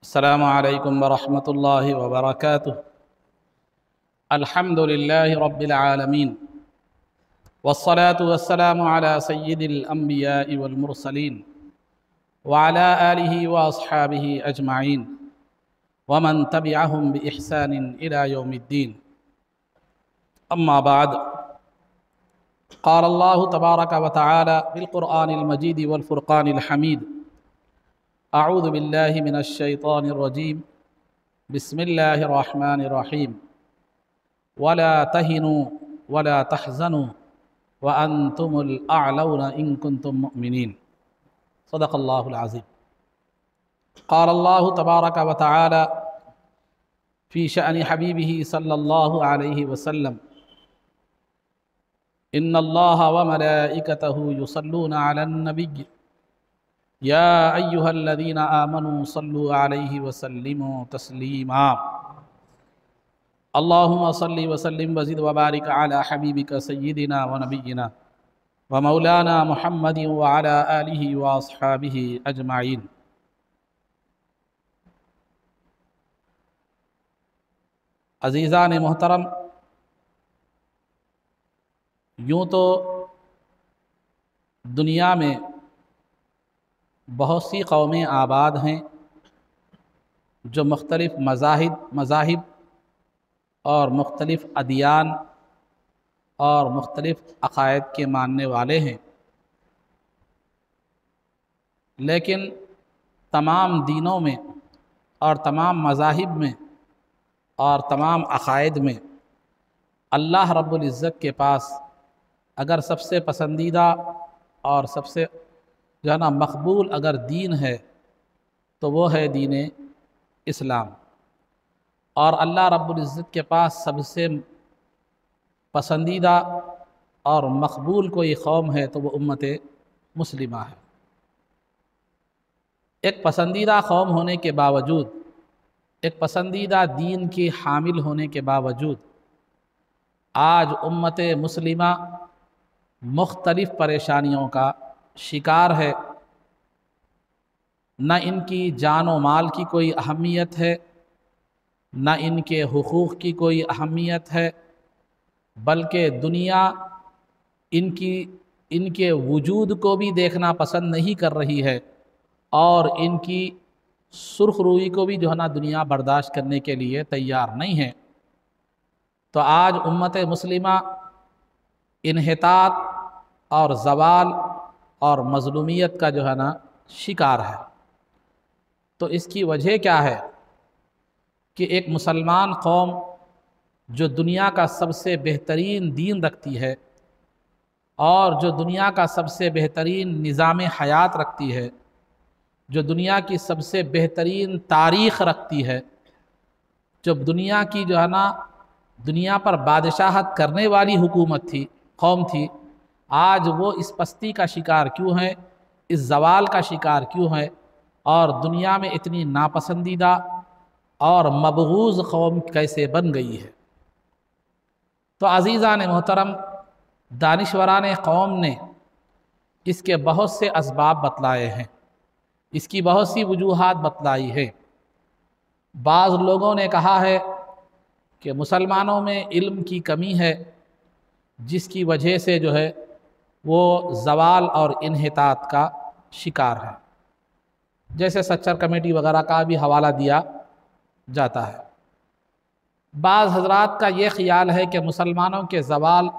अस्सलामु अलैकुम वरहमतुल्लाहि वबरकातुह। अल्हम्दुलिल्लाहि रब्बिल आलमीन वस्सलातु वस्सलामु अला सय्यिदिल अंबियाइ वल मुरसलीन व अला आलिहि व अस्हाबिहि अजमाइन व मन तबिअहुम बि इहसानिन इला यौमिद्दीन। अम्मा बाद, क़ाल अल्लाहु तबारक व तआला बिल क़ुरआनिल मजीद वल फ़ुरक़ानिल हमीद। अऊज़ु बिल्लाहि मिनश शैतानिर रजीम। बिस्मिल्लाहिर रहमानिर रहीम। वला तहिनु वला तहज़नु व अंतुमुल अअलौना इन कुंतुम मुमिनीन। सदक़ल्लाहुल अज़ीम। क़ाल अल्लाहु तबारक व तआला फ़ी शअनि हबीबिही सल्लल्लाहु अलैहि वसल्लम। इन्नल्लाह व मलाइकतहु युसल्लूना अलन नबिय्य या अय्युहल्लज़ीना आमनू सल्लु अलैहि वसल्लिमू तस्लीमा। अल्लाहुम्मा सल्लि वसल्लिम वज़िद वबारिक अला हबीबिका सय्यिदिना व नबिय्यिना व मौलाना मुहम्मदिन व अला आलिहि व अस्हाबिहि अजमाइन। अज़ीज़ान मोहतरम, यूँ तो दुनिया में बहुत सी कौमें आबाद हैं जो मुख्तलिफ़ मज़ाहिब और मुख्तलिफ़ अदियान और मुख्तलिफ़ अक़ायद के मानने वाले हैं, लेकिन तमाम दीनों में और तमाम मज़ाहिब में और तमाम अक़ायद में अल्लाह रब्बुल इज़्ज़त के पास अगर सबसे पसंदीदा और सबसे जो है ना मकबूल अगर दीन है तो वो है दीन इस्लाम। और अल्लाह रब्बुल इज़्ज़त के पास सबसे पसंदीदा और मकबूल कोई कौम है तो वो उम्मत मुस्लिमा है। एक पसंदीदा कौम होने के बावजूद, एक पसंदीदा दीन की हामिल होने के बावजूद आज उम्मत मुस्लिमा मुख्तलिफ़ परेशानियों का शिकार है। न इनकी जान व माल की कोई अहमियत है, न इनके हुकूक़ की कोई अहमियत है, बल्कि दुनिया इनके वजूद को भी देखना पसंद नहीं कर रही है और इनकी सुर्ख रूई को भी जो है ना दुनिया बर्दाश्त करने के लिए तैयार नहीं है। तो आज उम्मत मुस्लिमा इन्हितात और ज़वाल और मज़लूमियत का जो है ना शिकार है। तो इसकी वजह क्या है कि एक मुसलमान कौम जो दुनिया का सबसे बेहतरीन दीन रखती है और जो दुनिया का सबसे बेहतरीन निज़ाम हयात रखती है, जो दुनिया की सबसे बेहतरीन तारीख़ रखती है, जो दुनिया की जो है ना दुनिया पर बादशाहत करने वाली हुकूमत थी, कौम थी, आज वो इस पस्ती का शिकार क्यों है, इस ज़वाल का शिकार क्यों है और दुनिया में इतनी नापसंदीदा और मबगूज़ कौम कैसे बन गई है। तो अज़ीज़ान मोहतरम, दानिशवरान कौम ने इसके बहुत से असबाब बतलाए हैं, इसकी बहुत सी वजूहात बतलाई है। बाज़ लोगों ने कहा है कि मुसलमानों में इल्म की कमी है जिसकी वजह से जो है वो ज़वाल और इन्हितात का शिकार है। जैसे सच्चर कमेटी वगैरह का भी हवाला दिया जाता है। बाज़ हज़रात का ये ख़्याल है कि मुसलमानों के ज़वाल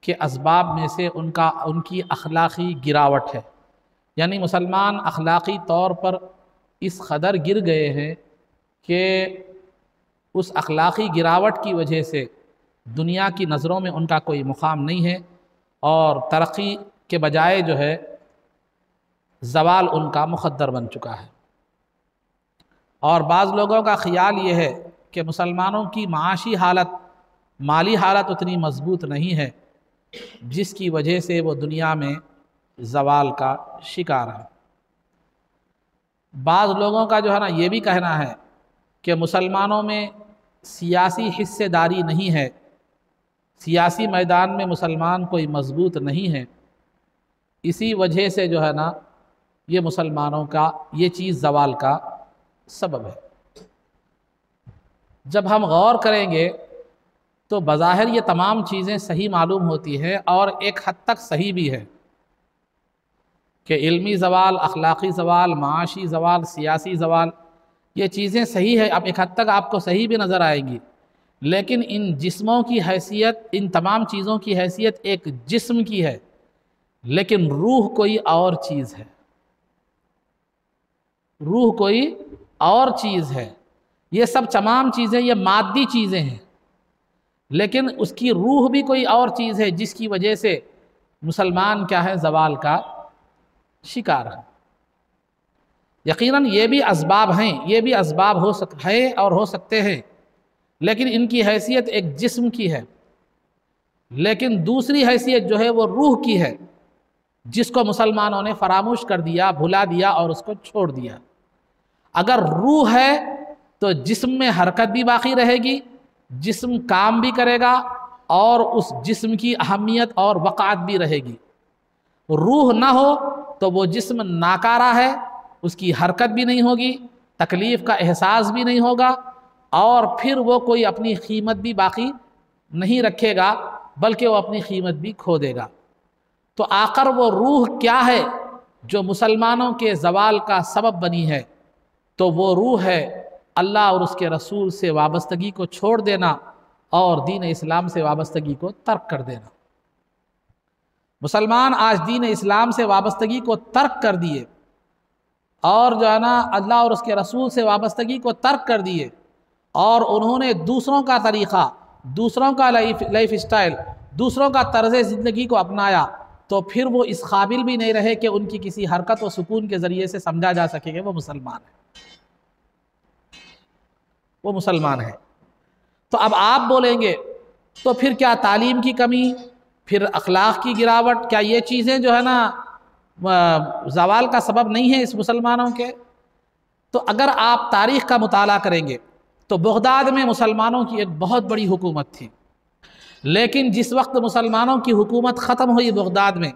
के असबाब में से उनकी अखलाक़ी गिरावट है, यानी मुसलमान अखलाक़ी तौर पर इस कदर गिर गए हैं कि उस अखलाक़ी गिरावट की वजह से दुनिया की नज़रों में उनका कोई मुकाम नहीं है और तरक्की के बजाय जो है ज़वाल उनका मुक़द्दर बन चुका है। और बाज़ लोगों का ख़्याल ये है कि मुसलमानों की माशी हालत, माली हालत उतनी मज़बूत नहीं है जिसकी वजह से वो दुनिया में ज़वाल का शिकार है। बाज़ लोगों का जो है ना ये भी कहना है कि मुसलमानों में सियासी हिस्सेदारी नहीं है, सियासी मैदान में मुसलमान कोई मज़बूत नहीं है, इसी वजह से जो है ना ये मुसलमानों का ये चीज़ ज़वाल का सबब है। जब हम गौर करेंगे तो बज़ाहिर ये तमाम चीज़ें सही मालूम होती हैं और एक हद तक सही भी है कि इल्मी ज़वाल, अखलाक़ी ज़वाल, माशी ज़वाल, सियासी ज़वाल, ये चीज़ें सही है, अब एक हद तक आपको सही भी नज़र आएंगी। लेकिन इन जिस्मों की हैसियत, इन तमाम चीज़ों की हैसियत एक जिस्म की है, लेकिन रूह कोई और चीज़ है। रूह कोई और चीज़ है। ये सब तमाम चीज़ें ये मादी चीज़ें हैं, लेकिन उसकी रूह भी कोई और चीज़ है, जिसकी वजह से मुसलमान क्या है, ज़वाल का शिकार है। यकीनन ये भी असबाब हैं, ये भी असबाब है और हो सकते हैं, लेकिन इनकी हैसियत एक जिस्म की है। लेकिन दूसरी हैसियत जो है वो रूह की है, जिसको मुसलमानों ने फरामोश कर दिया, भुला दिया और उसको छोड़ दिया। अगर रूह है तो जिस्म में हरकत भी बाकी रहेगी, जिस्म काम भी करेगा और उस जिस्म की अहमियत और वक़ात भी रहेगी। रूह ना हो तो वो जिस्म नाकारा है, उसकी हरकत भी नहीं होगी, तकलीफ़ का एहसास भी नहीं होगा और फिर वो कोई अपनी कीमत भी बाकी नहीं रखेगा, बल्कि वो अपनी कीमत भी खो देगा। तो आखिर वो रूह क्या है जो मुसलमानों के ज़वाल का सबब बनी है? तो वो रूह है अल्लाह और उसके रसूल से वाबस्तगी को छोड़ देना और दीन इस्लाम से वाबस्तगी को तर्क कर देना। मुसलमान आज दीन इस्लाम से वाबस्तगी को तर्क कर दिए और जो है ना अल्लाह और उसके रसूल से वाबस्तगी को तर्क कर दिए और उन्होंने दूसरों का तरीक़ा, दूसरों का लाइफ स्टाइल, दूसरों का तर्ज़ ज़िंदगी को अपनाया, तो फिर वो इस काबिल भी नहीं रहे कि उनकी किसी हरकत व सुकून के ज़रिए से समझा जा सके वो मुसलमान है, वो मुसलमान है। तो अब आप बोलेंगे तो फिर क्या तालीम की कमी, फिर अखलाक की गिरावट, क्या ये चीज़ें जो है ना ज़वाल का सबब नहीं है इस मुसलमानों के? तो अगर आप तारीख़ का मुताला करेंगे तो बगदाद में मुसलमानों की एक बहुत बड़ी हुकूमत थी, लेकिन जिस वक्त मुसलमानों की हुकूमत ख़त्म हुई बगदाद में,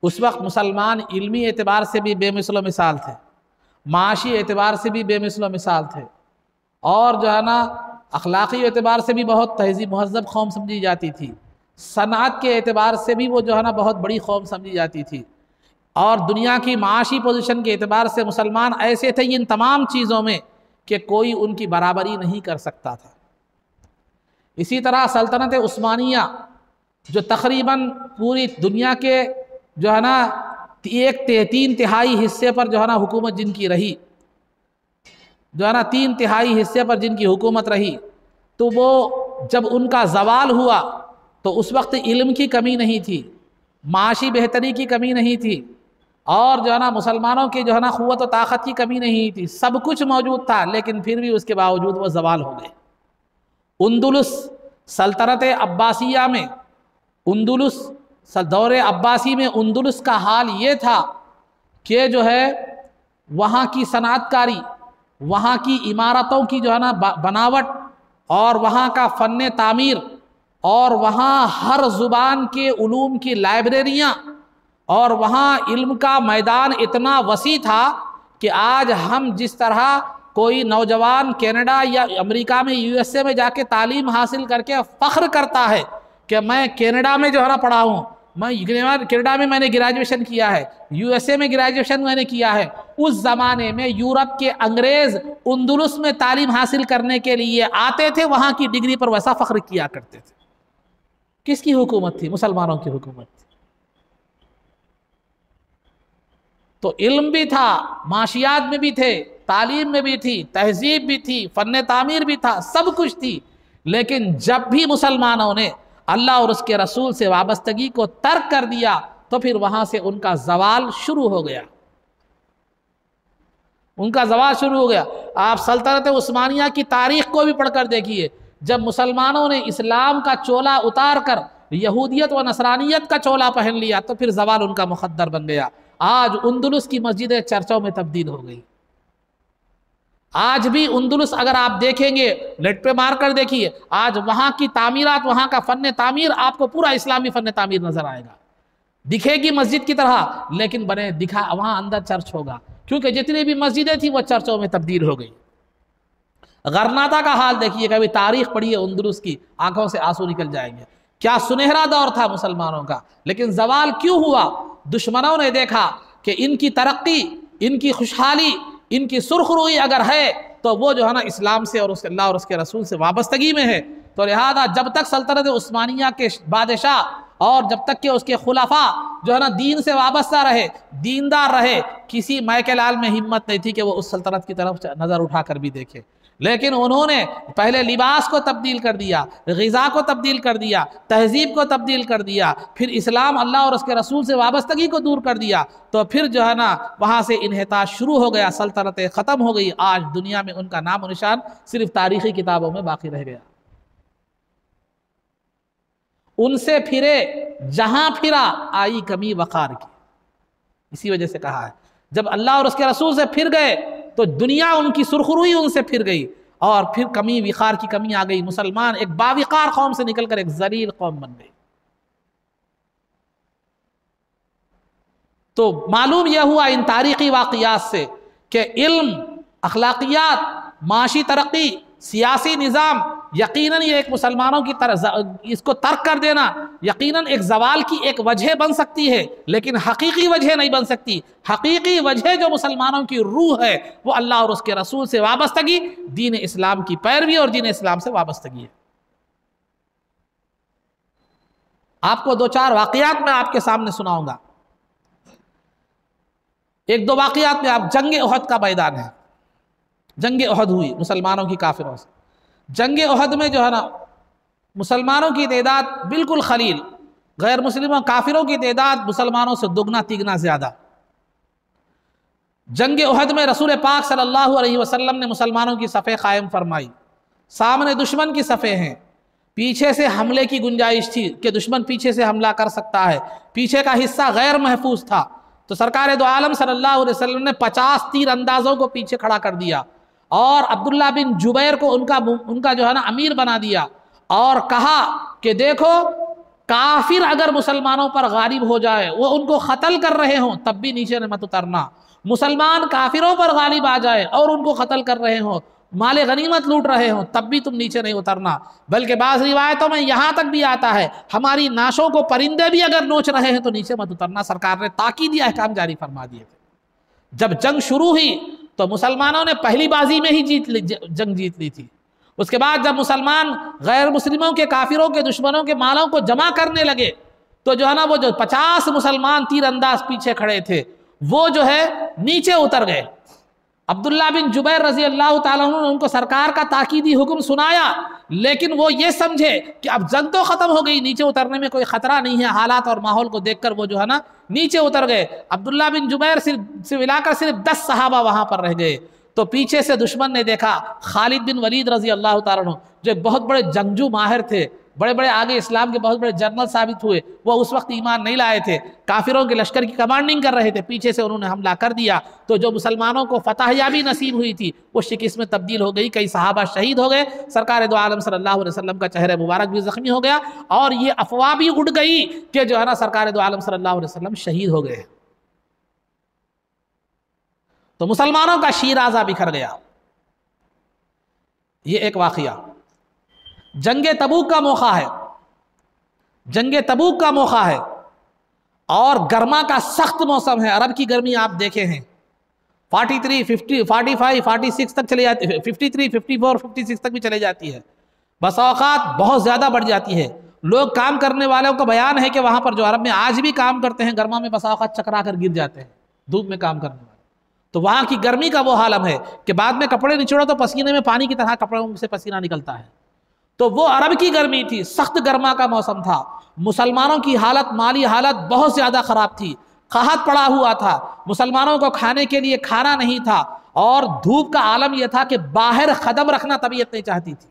उस वक्त मुसलमान इल्मी एतबार से भी बेमिसाल मिसाल थे, माशी एतबार से भी बेमिसाल मिसाल थे और जो है ना अखलाक़ी एतबार से भी बहुत तहज़ीब महज़्ज़ब कौम समझी जाती थी, सनात के एतबार से भी वो जो है ना बहुत बड़ी कौम समझी जाती थी और दुनिया की माशी पोजीशन के एतबार से मुसलमान ऐसे थे इन तमाम चीज़ों में कि कोई उनकी बराबरी नहीं कर सकता था। इसी तरह सल्तनत उस्मानिया जो तकरीबन पूरी दुनिया के जो है ना 3/3 हिस्से पर जो है ना हुकूमत जिनकी रही, जो है ना 3/3 हिस्से पर जिनकी हुकूमत रही, तो वो जब उनका ज़वाल हुआ तो उस वक्त इल्म की कमी नहीं थी, माशी बेहतरी की कमी नहीं थी और जो है ना मुसलमानों की जो है ना क़ुव्वत व ताकत की कमी नहीं थी, सब कुछ मौजूद था, लेकिन फिर भी उसके बावजूद वो ज़वाल हो गए। उंदुलुस सल्तनत अब्बासिया में, उंदुलुस दौर अब्बासी में उंदुलुस का हाल ये था कि जो है वहाँ की सनातकारी, वहाँ की इमारतों की जो है ना बनावट और वहाँ का फ़न तामीर और वहाँ हर ज़ुबान के उलूम की लाइब्रेरियाँ और वहाँ इल्म का मैदान इतना वसी था कि आज हम जिस तरह कोई नौजवान कनाडा या अमेरिका में USA में जाके तालीम हासिल करके फ़ख्र करता है कि मैं कनाडा में जो है ना पढ़ा हूँ, मैं कनाडा में मैंने ग्रेजुएशन किया है, USA में ग्रेजुएशन मैंने किया है, उस ज़माने में यूरोप के अंग्रेज़ उंदुलुस में तालीम हासिल करने के लिए आते थे, वहाँ की डिग्री पर वैसा फ़ख्र किया करते थे। किसकी हुकूमत थी? मुसलमानों की हुकूमत थी। तो इल्म भी था, माशियात में भी थे, तालीम में भी थी, तहजीब भी थी, फ़न तामीर भी था, सब कुछ थी, लेकिन जब भी मुसलमानों ने अल्लाह और उसके रसूल से वाबस्तगी को तर्क कर दिया तो फिर वहाँ से उनका ज़वाल शुरू हो गया, उनका ज़वाल शुरू हो गया। आप सल्तनत उस्मानिया की तारीख़ को भी पढ़कर देखिए, जब मुसलमानों ने इस्लाम का चोला उतार कर यहूदियत व नसरानियत का चोला पहन लिया तो फिर ज़वाल उनका मुक़द्दर बन गया। आज उंदुलुस की मस्जिदें चर्चों में तब्दील हो गई। आज भी उंदुलुस अगर आप देखेंगे, नेट पे मार कर देखिए, आज वहाँ की तामीरात, वहाँ का फ़न तामीर आपको पूरा इस्लामी फ़न तामीर नज़र आएगा, दिखेगी मस्जिद की तरह, लेकिन बने दिखा वहाँ अंदर चर्च होगा, क्योंकि जितनी भी मस्जिदें थी वो चर्चों में तब्दील हो गई। गरनाता का हाल देखिए, कभी तारीख पढ़िए उंदरुस की, आंखों से आंसू निकल जाएंगे। क्या सुनहरा दौर था मुसलमानों का, लेकिन जवाल क्यों हुआ? दुश्मनों ने देखा कि इनकी तरक्की, इनकी खुशहाली, इनकी सुरखरुई अगर है तो वो जो है ना इस्लाम से और उसके अल्लाह और उसके रसूल से वाबस्तगी में है। तो लिहाजा जब तक सल्तनत उस्मानिया के बादशाह और जब तक के उसके खुलाफा जो है ना दीन से वाबस्ता रहे, दीनदार रहे, किसी मैके लाल में हिम्मत नहीं थी कि वो उस सल्तनत की तरफ नज़र उठा कर भी देखे। लेकिन उन्होंने पहले लिबास को तब्दील कर दिया, ग़िज़ा को तब्दील कर दिया, तहजीब को तब्दील कर दिया, फिर इस्लाम, अल्लाह और उसके रसूल से वाबस्तगी को दूर कर दिया। तो फिर जो है ना वहाँ से इन्हिताज शुरू हो गया, सल्तनतें ख़त्म हो गई। आज दुनिया में उनका नाम और निशान सिर्फ तारीख़ी किताबों में बाकी रह गया। उनसे फिरे जहाँ फिरा आई कमी वक़ार की। इसी वजह से कहा है जब अल्लाह और उसके रसूल से फिर गए तो दुनिया उनकी सुरखरुई उनसे फिर गई और फिर कमी विकार की कमी आ गई। मुसलमान एक बाविकार कौम से निकलकर एक जलील कौम बन गई। तो मालूम यह हुआ इन तारीखी वाक़ियात से कि इल्म, अखलाकियात, माशी तरक्की, सियासी निज़ाम, यकीनन ये एक मुसलमानों की तरह इसको तर्क कर देना यकीनन एक जवाल की एक वजह बन सकती है, लेकिन हकीकी वजह नहीं बन सकती। हकीकी वजह जो मुसलमानों की रूह है वो अल्लाह और उसके रसूल से वाबस्तगी, दीन इस्लाम की पैरवी और दीन इस्लाम से वाबस्तगी है। आपको दो चार वाक़ियात मैं आपके सामने सुनाऊंगा। एक दो वाक़ियात में आप जंग उहद का मैदान है। जंग उहद हुई मुसलमानों की काफिरों से। जंग उहद में जो है ना मुसलमानों की तादाद बिल्कुल खलील, गैर मुस्लिमों काफिरों की तादाद मुसलमानों से दुगना तिगना ज्यादा। जंग उहद में रसूल पाक सल्लल्लाहु अलैहि वसल्लम ने मुसलमानों की सफ़े कायम फरमाई। सामने दुश्मन की सफ़े हैं, पीछे से हमले की गुंजाइश थी कि दुश्मन पीछे से हमला कर सकता है, पीछे का हिस्सा गैर महफूज था। तो सरकार दो आलम सल्लल्लाहु अलैहि वसल्लम ने 50 तीर अंदाजों को पीछे खड़ा कर दिया और अब्दुल्ला बिन जुबैर को उनका जो है ना अमीर बना दिया और कहा कि देखो काफिर अगर मुसलमानों पर गालिब हो जाए, वो उनको कत्ल कर रहे हों तब भी नीचे मत उतरना। मुसलमान काफिरों पर गालिब आ जाए और उनको कत्ल कर रहे हों, माले गनीमत लूट रहे हों, तब भी तुम नीचे नहीं उतरना। बल्कि बाज़ रिवायतों में यहाँ तक भी आता है हमारी नाशों को परिंदे भी अगर नोच रहे हैं तो नीचे मत उतरना। सरकार ने ताकीदी अहकाम जारी फरमा दिए थे। जब जंग शुरू हुई तो मुसलमानों ने पहली बाजी में ही जंग जीत ली थी। उसके बाद जब मुसलमान गैर मुस्लिमों के काफिरों के दुश्मनों के मालों को जमा करने लगे तो जो है ना वो जो 50 मुसलमान तीरंदाज पीछे खड़े थे वो जो है नीचे उतर गए। अब्दुल्ला बिन जुबैर रजी अल्लाह ताला अन्हु ने उनको सरकार का ताकीदी हुक्म सुनाया, लेकिन वो ये समझे कि अब जंग तो खत्म हो गई, नीचे उतरने में कोई खतरा नहीं है। हालात और माहौल को देखकर वो जो है ना नीचे उतर गए। अब्दुल्ला बिन जुबैर से मिलाकर सिर्फ 10 सहाबा वहां पर रह गए। तो पीछे से दुश्मन ने देखा खालिद बिन वलीद रजी अल्लाह ताला अन्हु जो एक बहुत बड़े जंगजू माहिर थे, बड़े बड़े आगे इस्लाम के बहुत बड़े जनरल साबित हुए, वो उस वक्त ईमान नहीं लाए थे, काफिरों के लश्कर की कमांडिंग कर रहे थे, पीछे से उन्होंने हमला कर दिया। तो जो मुसलमानों को फतहयाबी नसीब हुई थी वो शिकस्त में तब्दील हो गई। कई सहाबा शहीद हो गए, सरकार दो आलम सल्लल्लाहु अलैहि वसल्लम का चेहरा मुबारक भी जख्मी हो गया और ये अफवाह भी उड़ गई कि जो है ना सरकार दो आलम सल्लल्लाहु अलैहि वसल्लम शहीद हो गए। तो मुसलमानों का शीराज़ा बिखर गया। ये एक वाक़िया। जंगे तबूक का मौका है, जंगे तबूक का मौका है और गर्मा का सख्त मौसम है। अरब की गर्मी आप देखे हैं 43, 50, 45, 46 तक चले जाती है, 53, 54, 56 तक भी चले जाती है। बस औकात बहुत ज़्यादा बढ़ जाती है। लोग काम करने वालों का बयान है कि वहाँ पर जो अरब में आज भी काम करते हैं गर्मा में बस औकात चकरा कर गिर जाते हैं धूप में काम करने वाले। तो वहाँ की गर्मी का वो हालम है कि बाद में कपड़े निचोड़ो तो पसीने में पानी की तरह कपड़ों से पसीना निकलता है। तो वो अरब की गर्मी थी, सख्त गर्मा का मौसम था। मुसलमानों की हालत, माली हालत बहुत ज़्यादा ख़राब थी, क़हत पड़ा हुआ था, मुसलमानों को खाने के लिए खाना नहीं था और धूप का आलम यह था कि बाहर कदम रखना तबीयत नहीं चाहती थी।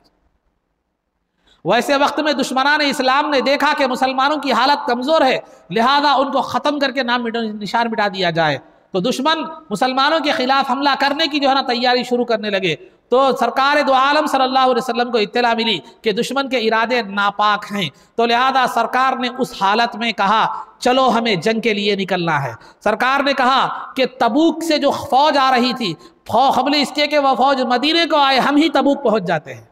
वैसे वक्त में दुश्मनान इस्लाम ने देखा कि मुसलमानों की हालत कमज़ोर है, लिहाजा उनको ख़त्म करके नाम निशान मिटा दिया जाए। तो दुश्मन मुसलमानों के खिलाफ हमला करने की जो है ना तैयारी शुरू करने लगे। तो सरकार दो आलम सल्लल्लाहु अलैहि वसल्लम को इत्तला मिली कि दुश्मन के इरादे नापाक हैं, तो लिहाजा सरकार ने उस हालत में कहा चलो हमें जंग के लिए निकलना है। सरकार ने कहा कि तबूक से जो फौज आ रही थी, क़ब्ल इसके कि वह फौज मदीने को आए, हम ही तबूक पहुंच जाते हैं,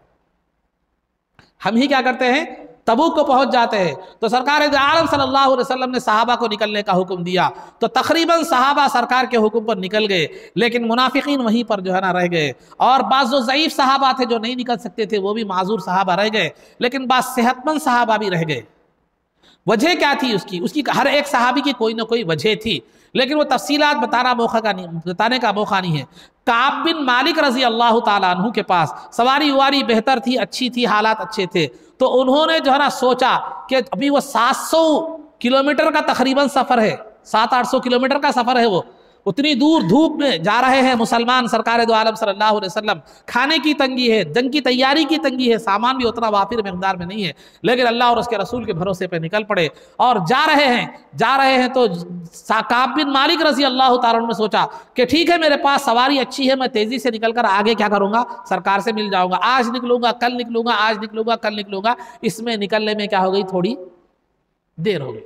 हम ही क्या करते हैं, तबूक को पहुंच जाते हैं। तो सरकार आलम सल्लल्लाहु अलैहि वसल्लम ने सहाबा को निकलने का हुक्म दिया, तो तकरीबन सहाबा सरकार के हुक्म पर निकल गए, लेकिन मुनाफिकीन वहीं पर जो है ना रह गए, और बाज़ जो ज़ईफ़ सहाबा थे जो नहीं निकल सकते थे वो भी माजूर सहाबा रह गए, लेकिन बाज़ सेहतमंद सहाबा भी रह गए। वजह क्या थी उसकी हर एक सहाबी की कोई ना कोई वजह थी, लेकिन वो तफसीलात बताने का मौका नहीं है। काब बिन मालिक रजी अल्लाह ताला अन्हु के पास सवारी उवारी बेहतर थी, अच्छी थी, हालात अच्छे थे, तो उन्होंने जो है ना सोचा कि अभी वो 700 किलोमीटर का तकरीबन सफ़र है, 700-800 किलोमीटर का सफ़र है, वो उतनी दूर धूप में जा रहे हैं मुसलमान, सरकार दो आलम सल्लल्लाहु अलैहि वसल्लम, खाने की तंगी है, जंग की तैयारी की तंगी है, सामान भी उतना वाफिर मकदार में नहीं है, लेकिन अल्लाह और उसके रसूल के भरोसे पे निकल पड़े और जा रहे हैं। तो काब बिन मालिक रजी अल्लाह ताला ने सोचा कि ठीक है मेरे पास सवारी अच्छी है, मैं तेज़ी से निकल कर आगे क्या करूँगा, सरकार से मिल जाऊँगा, आज निकलूँगा कल निकलूँगा, आज निकलूँगा कल निकलूँगा। इसमें निकलने में क्या हो गई, थोड़ी देर हो गई,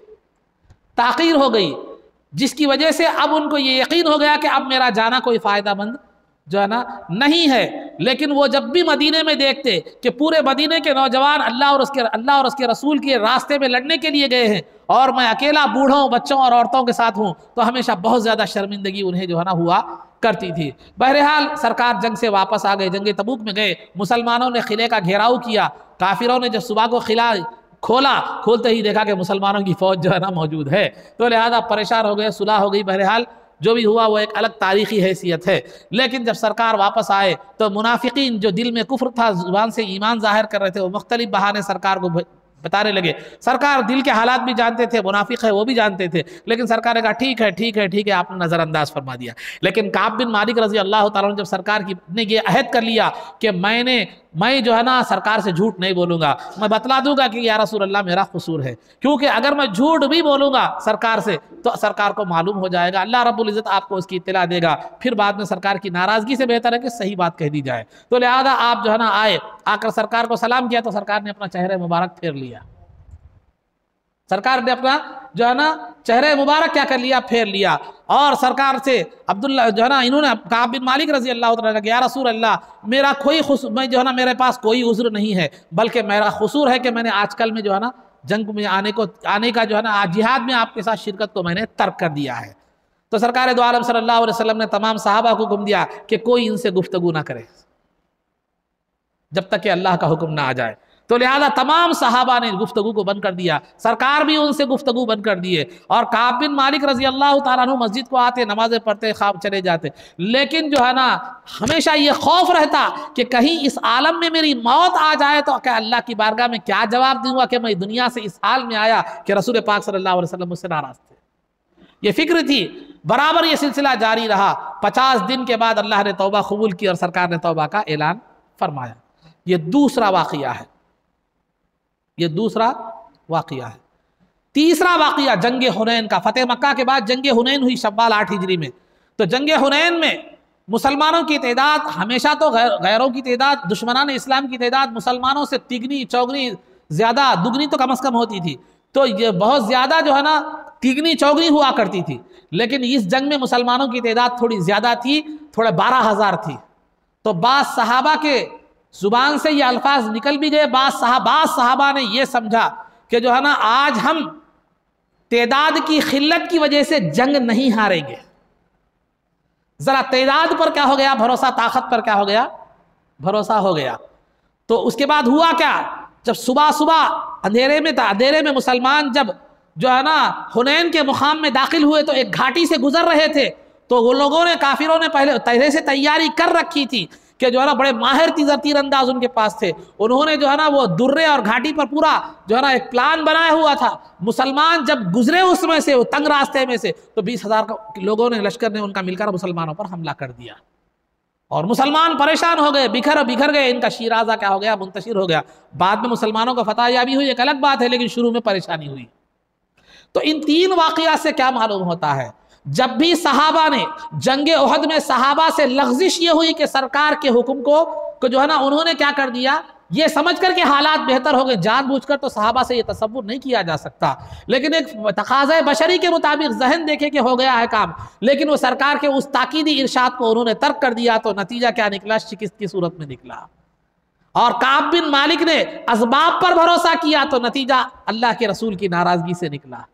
ताख़ीर हो गई, जिसकी वजह से अब उनको ये यकीन हो गया कि अब मेरा जाना कोई फ़ायदामंद जो है ना नहीं है। लेकिन वो जब भी मदीने में देखते कि पूरे मदीने के नौजवान अल्लाह और उसके रसूल के रास्ते में लड़ने के लिए गए हैं और मैं अकेला बूढ़ों बच्चों और औरतों के साथ हूँ, तो हमेशा बहुत ज़्यादा शर्मिंदगी उन्हें जो है ना हुआ करती थी। बहरहाल सरकार जंग से वापस आ गए, जंग तबूक में गए, मुसलमानों ने किले का घेराव किया, काफिरों ने जब सुबह को किला खोलते ही देखा कि मुसलमानों की फौज जो है ना मौजूद है, तो लिहाजा परेशान हो गए, सुलह हो गई। बहरहाल जो भी हुआ वो एक अलग तारीखी हैसियत है। लेकिन जब सरकार वापस आए तो मुनाफिकीन जो दिल में कुफ्र था, जुबान से ईमान जाहिर कर रहे थे, वो मुख्तलिफ बहाने सरकार को बताने लगे। सरकार दिल के हालात भी जानते थे, मुनाफिक है वो भी जानते थे, लेकिन सरकार ने कहा ठीक है ठीक है ठीक है, आपने नज़रअंदाज फरमा दिया। लेकिन काब बिन मालिक रजी अल्लाह ताला ने जब सरकार की ने ये अहद कर लिया कि मैं जो है ना सरकार से झूठ नहीं बोलूँगा, मैं बतला दूंगा कि या रसूल अल्लाह मेरा कसूर है, क्योंकि अगर मैं झूठ भी बोलूँगा सरकार से तो सरकार को मालूम हो जाएगा, अल्लाह रब्बुल इज़्ज़त आपको उसकी इत्तला देगा, फिर बाद में सरकार की नाराज़गी से बेहतर है कि सही बात कह दी जाए। तो लिहाजा आप जो है ना आकर सरकार को सलाम किया, तो सरकार ने अपना चेहरा मुबारक फेर लिया, सरकार ने अपना जो है ना चेहरे मुबारक क्या कर लिया, फेर लिया, और सरकार से अब्दुल्ला जो है ना इन्होंने काब बिन मालिक रजी अल्लाह तआला ने कहा, या रसूल अल्लाह मेरा कोई मैं जो है ना मेरे पास कोई उज़्र नहीं है, बल्कि मेरा कसूर है कि मैंने आजकल में जो है ना जंग में आने का जो है ना जिहाद में आपके साथ शिरकत को मैंने तर्क कर दिया है। तो सरकार दो आलम सल्लल्लाहु अलैहि वसल्लम ने तमाम सहाबा को हुक्म दिया कि कोई इनसे गुफ्तगू ना करे जब तक कि अल्लाह का हुक्म ना आ जाए। तो लिहाजा तमाम सहाबा ने गुफ्तगू को बंद कर दिया, सरकार भी उनसे गुफ्तगू बंद कर दिए, और काब बिन मालिक रजी अल्लाह ताला अन्हु मस्जिद को आते, नमाजें पढ़ते, ख्वाब चले जाते, लेकिन जो है ना हमेशा ये खौफ रहता कि कहीं इस आलम में मेरी मौत आ जाए तो क्या अल्लाह की बारगाह में क्या जवाब दूंगा कि मैं दुनिया से इस हाल में आया कि रसूल पाक सल्लल्लाहु अलैहि वसल्लम मुझसे नाराज थे। ये फिक्र थी, बराबर ये सिलसिला जारी रहा। 50 दिन के बाद अल्लाह ने तौबा कबूल की और सरकार ने तौबा का ऐलान फरमाया। ये दूसरा वाक़िया है, ये दूसरा वाक़िया है। तीसरा वाक़िया जंग हुनैन का। फतेह मक्का के बाद जंग हुनैन हुई शव्वाल 8 हिजरी में। तो जंग हुनैन में मुसलमानों की तादाद हमेशा तो गैरों की तादाद, दुश्मनान इस्लाम की तादाद मुसलमानों से तिगनी चौगनी ज़्यादा, दुगनी तो कम अज़ कम होती थी, तो ये बहुत ज़्यादा जो है ना तिगनी चौगनी हुआ करती थी। लेकिन इस जंग में मुसलमानों की तादाद थोड़ी ज़्यादा थी, थोड़ा 12,000 थी। तो बाज़ सहाबा के जुबान से ये अल्फाज निकल भी गए, बाज़ सहाबा ने ये समझा कि जो है ना आज हम तादाद की खिल्लत की वजह से जंग नहीं हारेंगे। ज़रा तादाद पर क्या हो गया भरोसा, ताकत पर क्या हो गया भरोसा हो गया। तो उसके बाद हुआ क्या, जब सुबह सुबह अंधेरे में मुसलमान जब जो है ना हुनैन के मुकाम में दाखिल हुए तो एक घाटी से गुजर रहे थे। तो वो लोगों ने, काफिरों ने पहले से तैयारी कर रखी थी कि जो है ना बड़े माहिर तीरंदाज उनके पास थे। उन्होंने जो है ना वो दुर्रे और घाटी पर पूरा जो है ना एक प्लान बनाया हुआ था। मुसलमान जब गुजरे उसमें से, वो तंग रास्ते में से, तो 20,000 लोगों ने, लश्कर ने उनका मिलकर मुसलमानों पर हमला कर दिया और मुसलमान परेशान हो गए, बिखर गए। इनका शीराजा क्या हो गया, मुंतशिर हो गया। बाद में मुसलमानों को फतह याबी हुई, एक अलग बात है, लेकिन शुरू में परेशानी हुई। तो इन 3 वाक़िया से क्या मालूम होता है, जब भी सहाबा ने जंगे उहद में सहाबा से लग़्ज़िश ये हुई कि सरकार के हुक्म को जो है ना उन्होंने क्या कर दिया, ये समझ कर के हालात बेहतर हो गए, जानबूझकर तो सहाबा से ये तसव्वुर नहीं किया जा सकता, लेकिन एक तकाज़े बशरी के मुताबिक जहन देखे कि हो गया है काम, लेकिन वो सरकार के उस ताकीदी इरशाद को उन्होंने तर्क कर दिया, तो नतीजा क्या निकला, शिकस्त की सूरत में निकला। और काब बिन मालिक ने असबाब पर भरोसा किया तो नतीजा अल्लाह के रसूल की नाराजगी से निकला।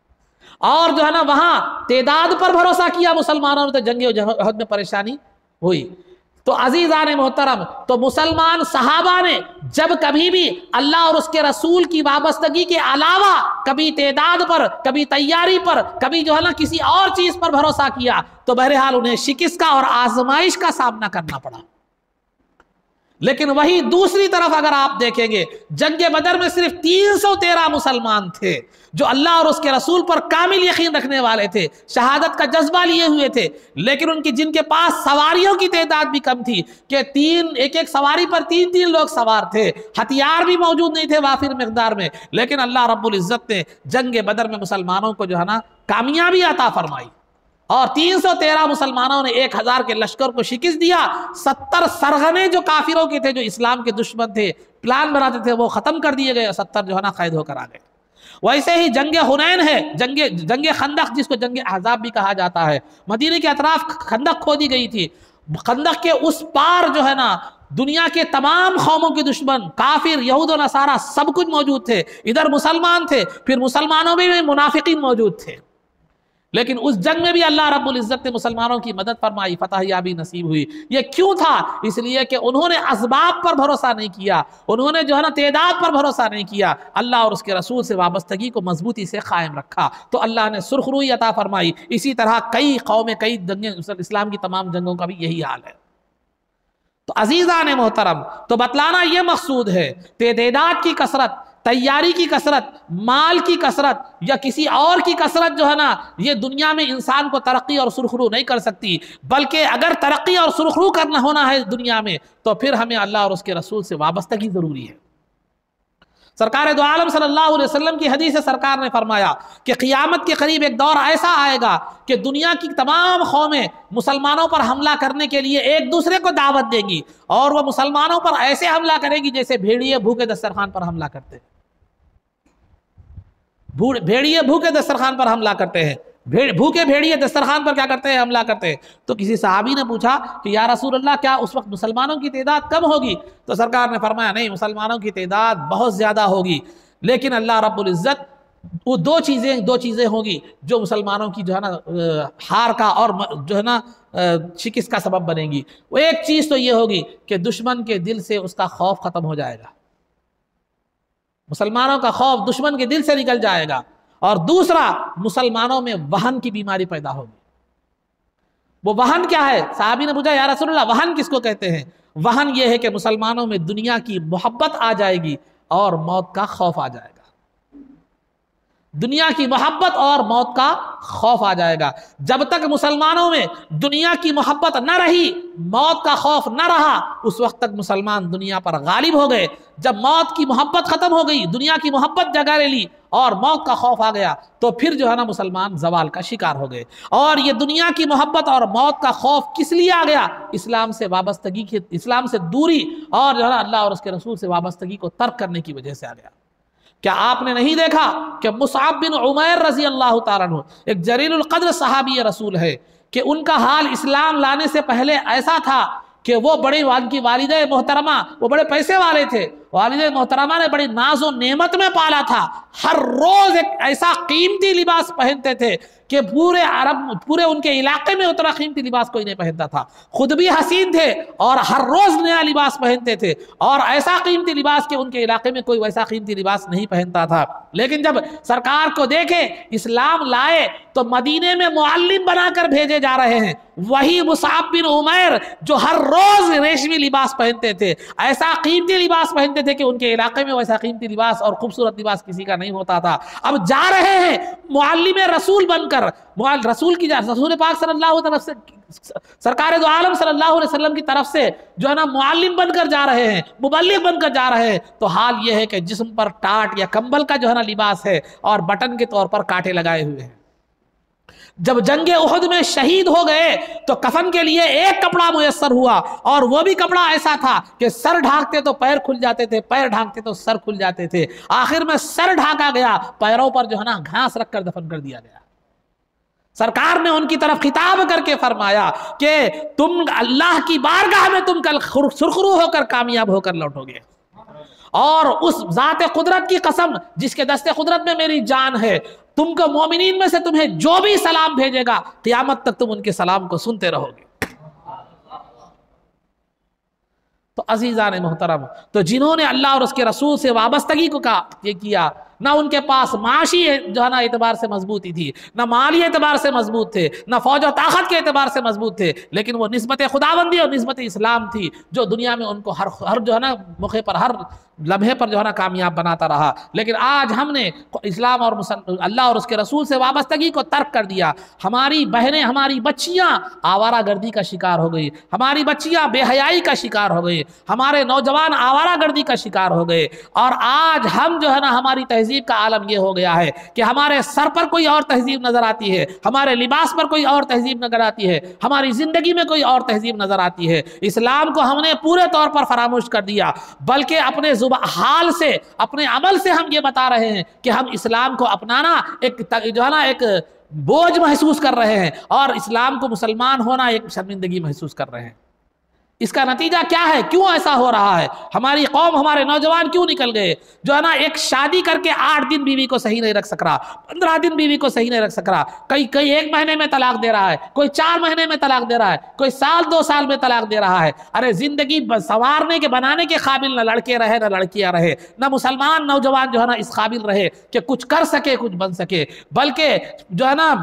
और जो है ना वहां तेदाद पर भरोसा किया मुसलमानों ने तो जंगे उहद में परेशानी हुई। तो अजीज़ान मोहतरम, तो मुसलमान सहाबा ने जब कभी भी अल्लाह और उसके रसूल की वाबस्तगी के अलावा कभी तेदाद पर, कभी तैयारी पर, कभी जो है ना किसी और चीज पर भरोसा किया तो बहरहाल उन्हें शिकस्त का और आजमाइश का सामना करना पड़ा। लेकिन वही दूसरी तरफ अगर आप देखेंगे, जंगे बदर में सिर्फ 313 मुसलमान थे जो अल्लाह और उसके रसूल पर कामिल यकीन रखने वाले थे, शहादत का जज्बा लिए हुए थे, लेकिन उनकी जिनके पास सवारियों की तादाद भी कम थी कि एक एक सवारी पर 3-3 लोग सवार थे, हथियार भी मौजूद नहीं थे वाफिर मिकदार में, लेकिन अल्लाह रब्बुल इज्जत ने जंगे बदर में मुसलमानों को जो है ना कामयाबी अता फरमाई और 313 मुसलमानों ने 1000 के लश्कर को शिकस्त दिया। 70 सरगने जो काफिरों के थे, जो इस्लाम के दुश्मन थे, प्लान बनाते थे, वो खत्म कर दिए गए, 70 जो है ना कैद होकर आ गए। वैसे ही जंगे हुनैन है, जंगे खंदक जिसको जंगे अहज़ाब भी कहा जाता है, मदीने के अतराफ खंदक खोदी गई थी। खंदक के उस पार जो है ना दुनिया के तमाम कौमों के दुश्मन काफिर यहूद और नसारा सब कुछ मौजूद थे, इधर मुसलमान थे, फिर मुसलमानों में भी मुनाफिकीन मौजूद थे, लेकिन उस जंग में भी अल्लाह रब्बुल इज्जत ने मुसलमानों की मदद फरमाई, फतहयाबी नसीब हुई। ये क्यों था? इसलिए कि उन्होंने असबाब पर भरोसा नहीं किया, उन्होंने जो है ना तेदाद पर भरोसा नहीं किया, अल्लाह और उसके रसूल से वाबस्तगी को मजबूती से कायम रखा, तो अल्लाह ने सुरखरुई अता फरमाई। इसी तरह कई कौमें, कई जंगे, इस्लाम की तमाम जंगों का भी यही हाल है। तो अजीज़ान मोहतरम, तो बतलाना यह मकसूद है, तेदाद की कसरत, तैयारी की कसरत, माल की कसरत या किसी और की कसरत जो है ना, ये दुनिया में इंसान को तरक्की और सुरखरू नहीं कर सकती, बल्कि अगर तरक्की और सुरखरू करना होना है दुनिया में तो फिर हमें अल्लाह और उसके रसूल से वाबस्तगी जरूरी है। सरकार दो आलम सल्लल्लाहु अलैहि वसल्लम की हदीस से सरकार ने फरमाया कि क़ियामत के करीब एक दौर ऐसा आएगा कि दुनिया की तमाम कौमें मुसलमानों पर हमला करने के लिए एक दूसरे को दावत देगी, और वह मुसलमानों पर ऐसे हमला करेगी जैसे भेड़िए भूखे दस्तरखान पर हमला करते हैं। भेड़िए भूखे दस्तरखान पर हमला करते हैं, भूखे भेड़िए दस्तरखान पर क्या करते हैं? हमला करते हैं। तो किसी सहाबी ने पूछा कि या रसूल अल्लाह, क्या उस वक्त मुसलमानों की तादाद कम होगी? तो सरकार ने फरमाया नहीं, मुसलमानों की तादाद बहुत ज़्यादा होगी, लेकिन अल्लाह रब्बुल इज़्ज़त वो दो चीज़ें होगी जो मुसलमानों की जो है ना हार का और जो है ना शिकस्त का सबब बनेगी। वो एक चीज़ तो ये होगी कि दुश्मन के दिल से उसका खौफ ख़त्म हो जाएगा, मुसलमानों का खौफ दुश्मन के दिल से निकल जाएगा, और दूसरा मुसलमानों में वहन की बीमारी पैदा होगी। वो वहन क्या है? साहबी ने पूछा या रसूलल्लाह, वहन किसको कहते हैं? वहन ये है कि मुसलमानों में दुनिया की मोहब्बत आ जाएगी और मौत का खौफ आ जाएगा। दुनिया की मोहब्बत और मौत का खौफ आ जाएगा। जब तक मुसलमानों में दुनिया की मोहब्बत न रही, मौत का खौफ न रहा, उस वक्त तक मुसलमान दुनिया पर गालिब हो गए। जब मौत की मोहब्बत खत्म हो गई, दुनिया की मोहब्बत जगह ले ली और मौत का खौफ आ गया, तो फिर जो है ना मुसलमान जवाल का शिकार हो गए। और ये दुनिया की मोहब्बत और मौत का खौफ किस लिए आ गया? इस्लाम से वाबस्तगी की, इस्लाम से दूरी और जो है ना अल्लाह और उसके रसूल से वाबस्तगी को तर्क करने की वजह से आ गया। क्या आपने नहीं देखा कि मुसअब बिन उमैर रजी अल्लाह तआला अन्हु एक जलीलुल क़द्र सहाबी रसूल है कि उनका हाल इस्लाम लाने से पहले ऐसा था कि वो बड़े उनकी वालिदा मोहतरमा, वो बड़े पैसे वाले थे, वालिदा मोहतरमा ने बड़ी नाज़ो नेमत में पाला था। हर रोज एक ऐसा कीमती लिबास पहनते थे कि पूरे उनके इलाके में उतना कीमती लिबास कोई नहीं पहनता था। खुद भी हसीन थे और हर रोज नया लिबास पहनते थे, और ऐसा कीमती लिबास कि उनके इलाके में कोई वैसा कीमती लिबास नहीं पहनता था। लेकिन जब सरकार को देखे, इस्लाम लाए, तो मदीने में मुअल्लिम बनाकर भेजे जा रहे हैं। वही मुसअब बिन उमैर जो हर रोज रेशमी लिबास पहनते थे, ऐसा कीमती लिबास पहनते थे कि उनके इलाके में वैसा कीमती लिबास और खूबसूरत लिबास किसी का नहीं होता था। अब जा रहे हैं मुअल्लिम रसूल बनकर, रसूल पाक सल्लल्लाहु अलैहि वसल्लम, सरकार दो आलम सल्लल्लाहु अलैहि वसल्लम की तरफ से जो है ना मुअल्लिम बनकर जा रहे हैं, मुबल्लिग बनकर जा रहे हैं। तो हाल ये है कि जिस्म पर टाट या कंबल का जो है ना लिबास है और बटन के तौर पर कांटे लगाए हुए हैं। जब जंगे उहद में शहीद हो गए तो कफन के लिए एक कपड़ा मुयस्सर हुआ, और वो भी कपड़ा ऐसा था कि सर ढांकते तो पैर खुल जाते थे, पैर ढांकते तो सर खुल जाते थे। आखिर में सर ढांका गया, पैरों पर जो है ना घास रखकर दफन कर दिया गया। सरकार ने उनकी तरफ खिताब करके फरमाया कि तुम अल्लाह की बारगाह में तुम कल सुरखरू होकर कामयाब होकर लौटोगे, और उस जाते कुदरत की कसम जिसके दस्ते कुदरत में मेरी जान है, तुमको मोमिनीन में से तुम्हें जो भी सलाम भेजेगा क़यामत तक तुम उनके सलाम को सुनते रहोगे। तो अजीज़ान मोहतरम, तो जिन्होंने अल्लाह और उसके रसूल से वाबस्तगी को ये किया, ना उनके पास माशी जो है ना एतबार से मजबूती थी, ना माली एतबार से मजबूत थे, ना फौज और ताकत के एतबार से मजबूत थे, लेकिन वो निस्बत खुदाबंदी और निस्बत इस्लाम थी जो दुनिया में उनको हर जो है ना मौके पर, हर लम्हे पर जो है ना कामयाब बनाता रहा। लेकिन आज हमने इस्लाम और अल्लाह और उसके रसूल से वाबस्तगी को तर्क कर दिया। हमारी बहनें, हमारी बच्चियाँ आवारा गर्दी का शिकार हो गई, हमारी बच्चियाँ बेहयाई का शिकार हो गई, हमारे नौजवान आवारा गर्दी का शिकार हो गए। और आज हम जो है ना, हमारी तहजीब का आलम यह हो गया है कि हमारे सर पर कोई और तहजीब नजर आती है, हमारे लिबास पर कोई और तहजीब नजर आती है, हमारी जिंदगी में कोई और तहजीब नजर आती है। इस्लाम को हमने पूरे तौर पर फरामोश कर दिया, बल्कि अपने हाल से, अपने अमल से हम ये बता रहे हैं कि हम इस्लाम को अपनाना एक जो है ना एक बोझ महसूस कर रहे हैं, और इस्लाम को मुसलमान होना एक शर्मिंदगी महसूस कर रहे हैं। इसका नतीजा क्या है? क्यों ऐसा हो रहा है? हमारी कौम, हमारे नौजवान क्यों निकल गए? जो है ना, एक शादी करके 8 दिन बीवी को सही नहीं रख सक रहा, 15 दिन बीवी को सही नहीं रख सक रहा, कई 1 महीने में तलाक दे रहा है, कोई 4 महीने में तलाक दे रहा है, कोई साल 2 साल में तलाक दे रहा है। अरे जिंदगी संवारने के, बनाने के काबिल न लड़के रहे न लड़कियां रहे, न मुसलमान नौजवान जो है ना इस काबिल रहे कि कुछ कर सके, कुछ बन सके, बल्कि जो है ना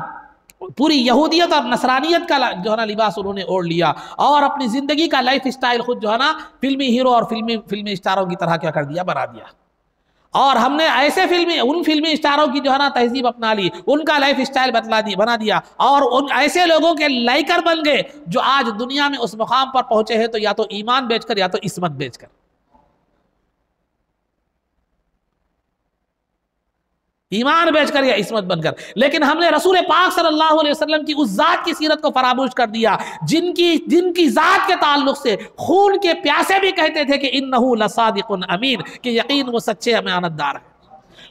पूरी यहूदियत और नसरानियत का जो है ना लिबास उन्होंने ओढ़ लिया, और अपनी जिंदगी का लाइफ स्टाइल खुद जो है ना फिल्मी हीरो और फिल्मी स्टारों की तरह क्या कर दिया, बना दिया। और हमने ऐसे उन फिल्मी स्टारों की जो है ना तहजीब अपना ली, उनका लाइफ स्टाइल बना दिया, और उन ऐसे लोगों के लाइकर बन गए जो आज दुनिया में उस मुकाम पर पहुंचे हैं, तो या तो ईमान बेचकर या तो इस्मत बेचकर। ईमान बेचकर या इस्मत बनकर। लेकिन हमने रसूल पाक सल्लल्लाहु अलैहि वसल्लम की उस जात की सीरत को फरामोश कर दिया जिनकी जात के ताल्लुक से खून के प्यासे भी कहते थे कि इन्नहु लसादिकुन अमीन, कि यकीन वो सच्चे अमानतदार है।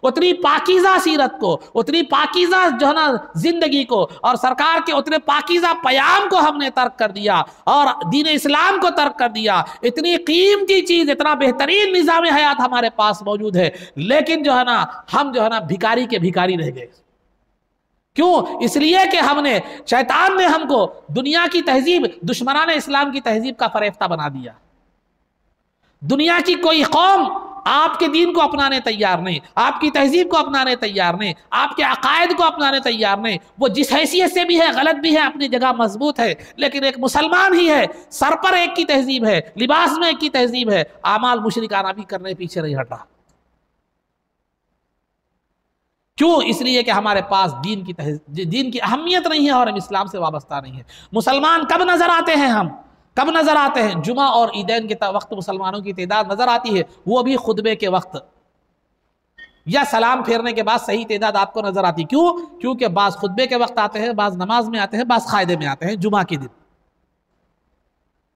उतनी पाकीज़ा सीरत को, उतनी पाकीज़ा जो है ना जिंदगी को, और सरकार के उतने पाकीज़ा पयाम को हमने तर्क कर दिया, और दीन इस्लाम को तर्क कर दिया। इतनी कीमती चीज़, इतना बेहतरीन निज़ाम हयात हमारे पास मौजूद है, लेकिन जो है ना हम जो है ना भिखारी के भिखारी रह गए। क्यों? इसलिए कि हमने, शैतान ने हमको दुनिया की तहजीब, दुश्मनाने इस्लाम की तहजीब का फरेफ्ता बना दिया। दुनिया की कोई कौम आपके दीन को अपनाने तैयार नहीं, आपकी तहजीब को अपनाने तैयार नहीं, आपके अकायद को अपनाने तैयार नहीं। वो जिस हैसियत से भी है, गलत भी है, अपनी जगह मजबूत है, लेकिन एक मुसलमान ही है। सर पर एक की तहजीब है, लिबास में एक की तहजीब है, आमाल मुशरिकाना भी करने पीछे नहीं हट रहा। क्यों? इसलिए कि हमारे पास दीन की अहमियत नहीं है और हम इस्लाम से वाबस्ता नहीं है। मुसलमान कब नजर आते हैं? हम कब नजर आते हैं? जुमा और ईदैन के वक्त मुसलमानों की तादाद नजर आती है, वो भी खुतबे के वक्त या सलाम फेरने के बाद सही तादाद आपको नजर आती। क्यों? क्योंकि बाज खुतबे के वक्त आते हैं, बाज नमाज में आते हैं, बाज कायदे में आते हैं, जुमा के दिन।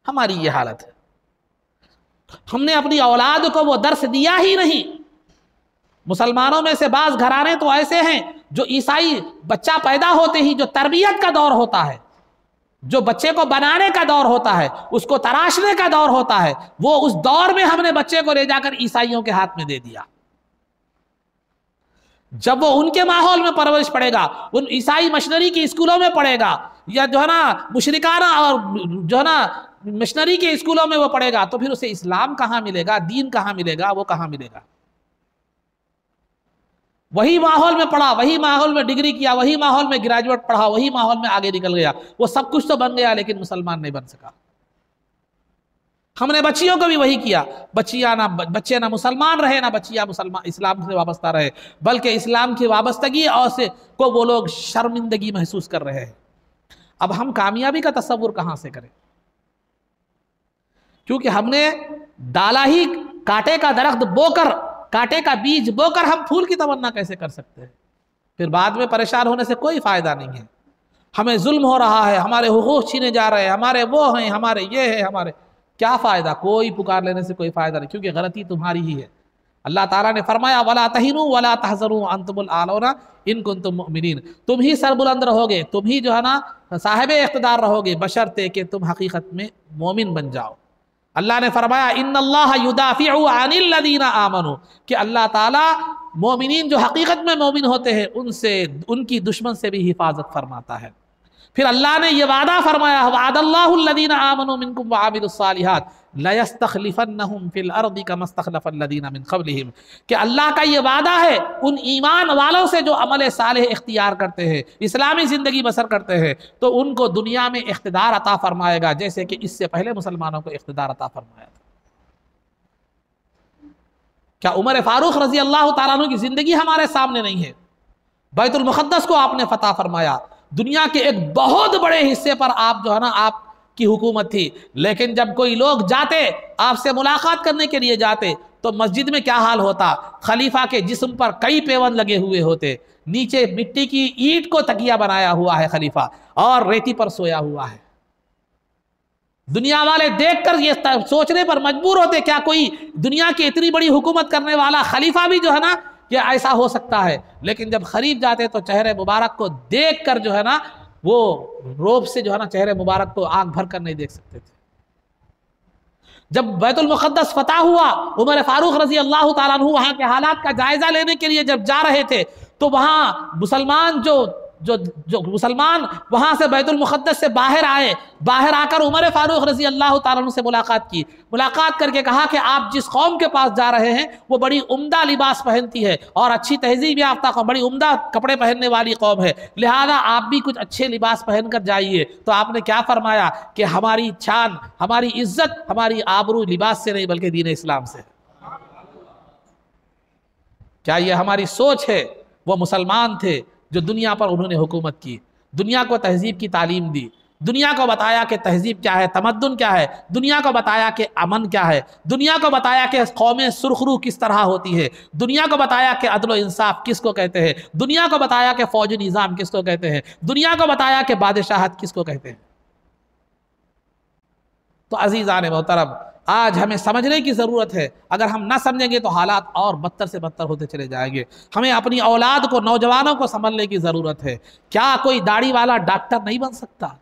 हमारी ये हालत है। हमने अपनी औलाद को वो दर्स दिया ही नहीं। मुसलमानों में से बाज घराने तो ऐसे हैं जो ईसाई बच्चा पैदा होते ही जो तरबियत का दौर होता है, जो बच्चे को बनाने का दौर होता है, उसको तराशने का दौर होता है, वो उस दौर में हमने बच्चे को ले जाकर ईसाइयों के हाथ में दे दिया। जब वो उनके माहौल में परवरिश पड़ेगा, उन ईसाई मशीनरी की स्कूलों में पढ़ेगा, या जो है ना मुशरिकाना और जो है ना मिशनरी के स्कूलों में वो पढ़ेगा, तो फिर उसे इस्लाम कहाँ मिलेगा, दीन कहाँ मिलेगा, वो कहाँ मिलेगा? वही माहौल में पढ़ा, वही माहौल में डिग्री किया, वही माहौल में ग्रेजुएट पढ़ा, वही माहौल में आगे निकल गया, वो सब कुछ तो बन गया, लेकिन मुसलमान नहीं बन सका। हमने बच्चियों को भी वही किया। बच्चे ना मुसलमान रहे, ना बच्चियां मुसलमान इस्लाम से वाबस्ता रहे, बल्कि इस्लाम की वाबस्तगी और से को वो लोग शर्मिंदगी महसूस कर रहे हैं। अब हम कामयाबी का तस्वुर कहां से करें? क्योंकि हमने डाला ही कांटे का दरख्त बोकर, कांटे का बीज बोकर हम फूल की तमन्ना कैसे कर सकते हैं? फिर बाद में परेशान होने से कोई फायदा नहीं है। हमें जुल्म हो रहा है, हमारे हुकूक छीने जा रहे हैं, हमारे वो हैं, हमारे ये है, हमारे, क्या फ़ायदा? कोई पुकार लेने से कोई फ़ायदा नहीं, क्योंकि गलती तुम्हारी ही है। अल्लाह ताला ने फरमाया वला तहिनु वला तहज़नु अंतुमुल आलौना इन कुंतुम मुमिनीन, तुम ही सरबुलंद रहोगे, तुम ही जो है ना साहिब इख्तिदार रहोगे, बशर्ते कि तुम हकीकत में मोमिन बन जाओ। अल्लाह ने फरमाया इन्नल्लाह युदाफिउ अनिल लदीना आमनु, कि अल्लाह ताला मोमिनीन जो हकीकत में मोमिन होते हैं उनसे, उनकी दुश्मन से भी हिफाजत फरमाता है। फिर अल्लाह ने यह वादा फरमाया वअदल्लाहु लदीना आमनु मिनकुम वअमिलुस सालिहात लयस्तखलिफन्नहुम फिल अर्दि कमस्तखलफल लदीना मिन क़ब्लिहिम, कि अल्लाह का ये वादा है उन ईमान वालों से जो अमल सालेह इख्तियार करते हैं, इस्लामी ज़िंदगी बसर करते हैं, तो उनको दुनिया में इख्तिदार अता फरमाएगा जैसे कि इससे पहले मुसलमानों को इख्तिदार अता फरमाया था। क्या उमर फारूक रजी अल्लाह ताला अन्हु की ज़िंदगी हमारे सामने नहीं है? बैतुल मुक़द्दस को आपने फतह फरमाया, दुनिया के एक बहुत बड़े हिस्से पर आप जो है ना आपकी हुकूमत थी, लेकिन जब कोई लोग जाते आपसे मुलाकात करने के लिए जाते तो मस्जिद में क्या हाल होता? खलीफा के जिस्म पर कई पेवन लगे हुए होते, नीचे मिट्टी की ईंट को तकिया बनाया हुआ है खलीफा, और रेती पर सोया हुआ है। दुनिया वाले देखकर ये सोचने पर मजबूर होते क्या कोई दुनिया की इतनी बड़ी हुकूमत करने वाला खलीफा भी जो है ना ये ऐसा हो सकता है? लेकिन जब खरीद जाते तो चेहरे मुबारक को देखकर जो है ना वो रोब से जो है ना चेहरे मुबारक को आंख भर कर नहीं देख सकते थे। जब बैतुल मुक़द्दस फतह हुआ, उमर फारूक रजी अल्लाह ताला अन्हु वहां के हालात का जायजा लेने के लिए जब जा रहे थे तो वहां मुसलमान जो मुसलमान वहां से बैतुल मुक़द्दस से बाहर आए, बाहर आकर उमर फारूक रजी अल्लाह ताला अन्हु से मुलाकात की। मुलाकात करके कहा कि आप जिस कौम के पास जा रहे हैं वो बड़ी उम्दा लिबास पहनती है और अच्छी तहजीब याफ्ता कौम, बड़ी उम्दा कपड़े पहनने वाली कौम है, लिहाजा आप भी कुछ अच्छे लिबास पहन कर जाइए। तो आपने क्या फरमाया कि हमारी शान, हमारी इज्जत, हमारी आबरू लिबास से नहीं बल्कि दीन इस्लाम से। क्या ये हमारी सोच है? वो मुसलमान थे जो दुनिया पर उन्होंने हुकूमत की, दुनिया को तहजीब की तालीम दी, दुनिया को बताया कि तहजीब क्या है, तमद्दुन क्या है, दुनिया को बताया कि अमन क्या है, दुनिया को बताया कि कौमें सुरखरू किस तरह होती है, दुनिया को बताया कि अदल व इंसाफ किसको कहते हैं, दुनिया को बताया कि फौजी निज़ाम किसको कहते हैं, दुनिया को बताया कि बादशाहत किसको कहते हैं। तो अज़ीज़ान मोहतरम, आज हमें समझने की ज़रूरत है, अगर हम ना समझेंगे तो हालात और बदतर से बदतर होते चले जाएंगे। हमें अपनी औलाद को, नौजवानों को संभलने की ज़रूरत है। क्या कोई दाढ़ी वाला डॉक्टर नहीं बन सकता?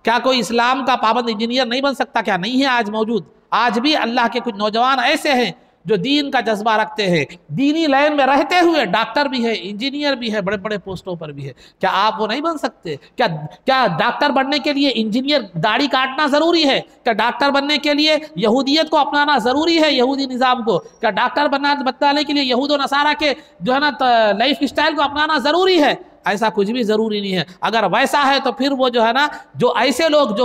क्या कोई इस्लाम का पाबंद इंजीनियर नहीं बन सकता? क्या नहीं है आज मौजूद? आज भी अल्लाह के कुछ नौजवान ऐसे हैं जो दीन का जज्बा रखते हैं, दीनी लाइन में रहते हुए डॉक्टर भी है, इंजीनियर भी है, बड़े बड़े पोस्टों पर भी है। क्या आप वो नहीं बन सकते? क्या डॉक्टर बनने के लिए इंजीनियर दाढ़ी काटना ज़रूरी है? क्या डॉक्टर बनने के लिए यहूदियत को अपनाना ज़रूरी है, यहूदी निज़ाम को? क्या डॉक्टर बताने के लिए यहूद व नसारा के जो है ना लाइफ स्टाइल को अपनाना ज़रूरी है? ऐसा कुछ भी ज़रूरी नहीं है। अगर वैसा है तो फिर वो जो है ना जो ऐसे लोग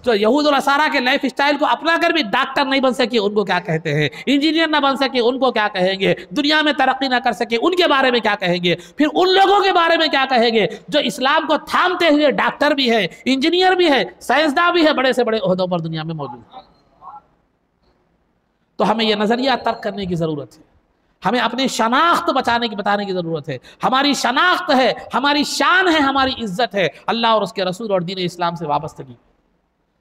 जो यहूद और नसारा के लाइफ स्टाइल को अपना कर भी डॉक्टर नहीं बन सके उनको क्या कहते हैं? इंजीनियर ना बन सके उनको क्या कहेंगे? दुनिया में तरक्की ना कर सके उनके बारे में क्या कहेंगे? फिर उन लोगों के बारे में क्या कहेंगे जो इस्लाम को थामते हुए डॉक्टर भी है, इंजीनियर भी है, साइंसदान भी है, बड़े से बड़े ओहदों पर दुनिया में मौजूद है। तो हमें यह नज़रिया तर्क करने की ज़रूरत है। हमें अपनी शनाख्त बताने की ज़रूरत है। हमारी शनाख्त है, हमारी शान है, हमारी इज्जत है अल्लाह और उसके रसूल और दीन इस्लाम से वाबस्तगी।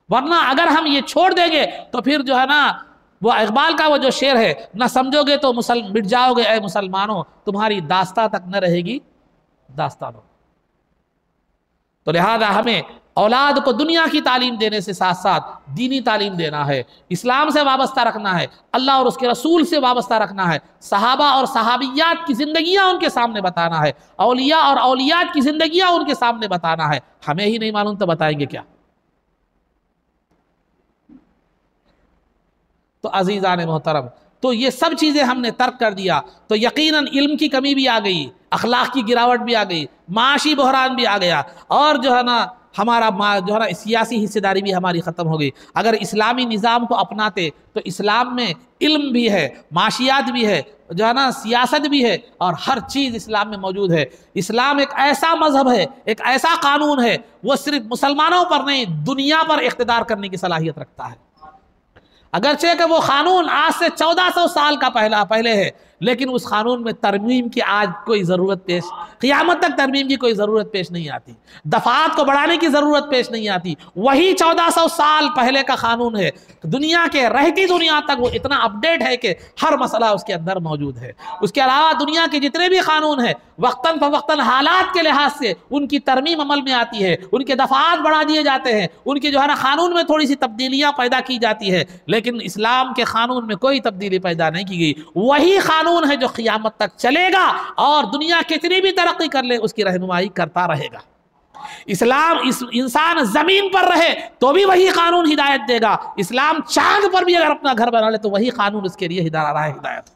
वरना अगर हम ये छोड़ देंगे तो फिर जो है ना वो इकबाल का वो जो शेर है, ना समझोगे तो मिट जाओगे ऐ मुसलमानों, तुम्हारी दास्तां तक न रहेगी दास्तानों। तो लिहाजा हमें औलाद को दुनिया की तालीम देने से साथ साथ दीनी तालीम देना है, इस्लाम से वाबस्ता रखना है, अल्लाह और उसके रसूल से वाबस्ता रखना है, सहाबा और सहाबियात की ज़िंदगियाँ उनके सामने बताना है, औलिया और औलियात की ज़िंदगियाँ उनके सामने बताना है। हमें ही नहीं मालूम तो बताएंगे क्या? तो अज़ीज़ान मोहतरम, तो ये सब चीज़ें हमने तर्क कर दिया तो यकीनन इल्म की कमी भी आ गई, अखलाक की गिरावट भी आ गई, माशी बहरान भी आ गया, और जो है ना हमारा जो है ना सियासी हिस्सेदारी भी हमारी ख़त्म हो गई। अगर इस्लामी निज़ाम को अपनाते तो इस्लाम में इल्म भी है, माशियात भी है, जो है ना सियासत भी है, और हर चीज़ इस्लाम में मौजूद है। इस्लाम एक ऐसा मज़हब है, एक ऐसा कानून है, वो सिर्फ मुसलमानों पर नहीं दुनिया पर इख्तिदार करने की सलाहियत रखता है। अगरचे कि वो कानून आज से 1400 साल का पहले है, लेकिन उस कानून में तरमीम की आज कोई ज़रूरत पेश, क़यामत तक तरमीम की कोई ज़रूरत पेश नहीं आती, दफ़ात को बढ़ाने की ज़रूरत पेश नहीं आती। वही 1400 साल पहले का कानून है, दुनिया के रहती दुनिया तक वो इतना अपडेट है कि हर मसला उसके अंदर मौजूद है। उसके अलावा दुनिया के जितने भी कानून हैं वक्तन फ़वक्तन हालात के लिहाज से उनकी तरमीम अमल में आती है, उनके दफ़ात बढ़ा दिए जाते हैं, उनके जो है ना कानून में थोड़ी सी तब्दीलियाँ पैदा की जाती है, लेकिन इस्लाम के कानून में कोई तब्दीली पैदा नहीं की गई। वही कानून है जो क़यामत तक चलेगा और दुनिया कितनी भी तरक्की कर ले उसकी रहनुमाई करता रहेगा। इस्लाम इस इंसान जमीन पर रहे तो भी वही कानून हिदायत देगा, इस्लाम चांद पर भी अगर अपना घर बना ले तो वही कानून उसके लिए हिदायत।